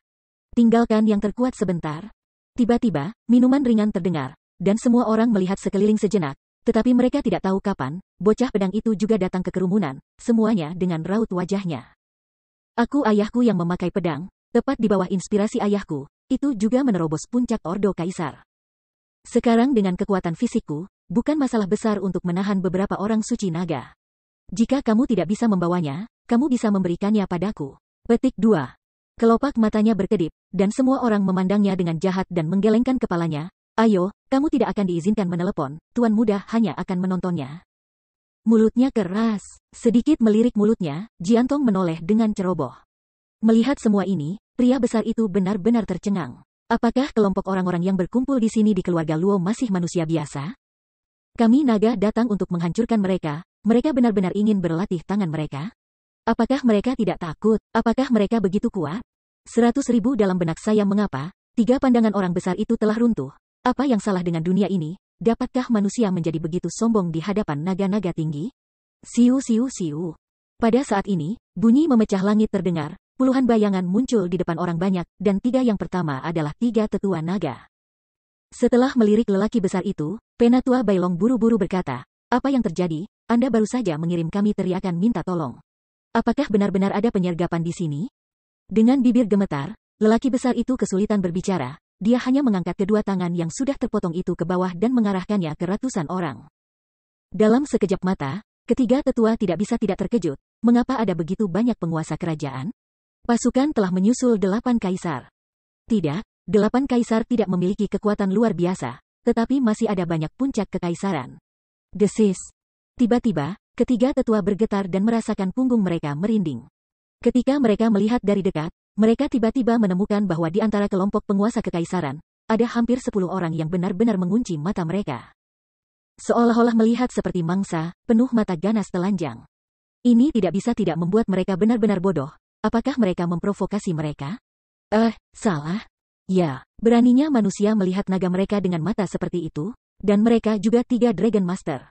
Tinggalkan yang terkuat sebentar. Tiba-tiba, minuman ringan terdengar. dan semua orang melihat sekeliling sejenak, tetapi mereka tidak tahu kapan, bocah pedang itu juga datang ke kerumunan, semuanya dengan raut wajahnya. Aku ayahku yang memakai pedang, tepat di bawah inspirasi ayahku, itu juga menerobos puncak Ordo Kaisar. Sekarang dengan kekuatan fisikku, bukan masalah besar untuk menahan beberapa orang suci naga. Jika kamu tidak bisa membawanya, kamu bisa memberikannya padaku. Petik 2. Kelopak matanya berkedip, dan semua orang memandangnya dengan jahat dan menggelengkan kepalanya. Ayo, kamu tidak akan diizinkan menelepon, Tuan Muda hanya akan menontonnya. Mulutnya keras, sedikit melirik mulutnya, Jiantong menoleh dengan ceroboh. Melihat semua ini, pria besar itu benar-benar tercengang. Apakah kelompok orang-orang yang berkumpul di sini di keluarga Luo masih manusia biasa? Kami naga datang untuk menghancurkan mereka, mereka benar-benar ingin berlatih tangan mereka? Apakah mereka tidak takut? Apakah mereka begitu kuat? 100.000 dalam benak saya mengapa, 3 pandangan orang besar itu telah runtuh. Apa yang salah dengan dunia ini? Dapatkah manusia menjadi begitu sombong di hadapan naga-naga tinggi? Siu siu siu. Pada saat ini, bunyi memecah langit terdengar, puluhan bayangan muncul di depan orang banyak, dan 3 yang pertama adalah 3 tetua naga. Setelah melirik lelaki besar itu, Penatua Bailong buru-buru berkata, apa yang terjadi? Anda baru saja mengirim kami teriakan minta tolong. Apakah benar-benar ada penyergapan di sini? Dengan bibir gemetar, lelaki besar itu kesulitan berbicara. Dia hanya mengangkat kedua tangan yang sudah terpotong itu ke bawah dan mengarahkannya ke ratusan orang. Dalam sekejap mata, ketiga tetua tidak bisa tidak terkejut. Mengapa ada begitu banyak penguasa kerajaan? Pasukan telah menyusul 8 kaisar. Tidak, 8 kaisar tidak memiliki kekuatan luar biasa, tetapi masih ada banyak puncak kekaisaran. Desis. Tiba-tiba, ketiga tetua bergetar dan merasakan punggung mereka merinding. Ketika mereka melihat dari dekat, mereka tiba-tiba menemukan bahwa di antara kelompok penguasa kekaisaran, ada hampir 10 orang yang benar-benar mengunci mata mereka. Seolah-olah melihat seperti mangsa, penuh mata ganas telanjang. Ini tidak bisa tidak membuat mereka benar-benar bodoh. Apakah mereka memprovokasi mereka? Salah. Ya, beraninya manusia melihat naga mereka dengan mata seperti itu, dan mereka juga 3 Dragon Master.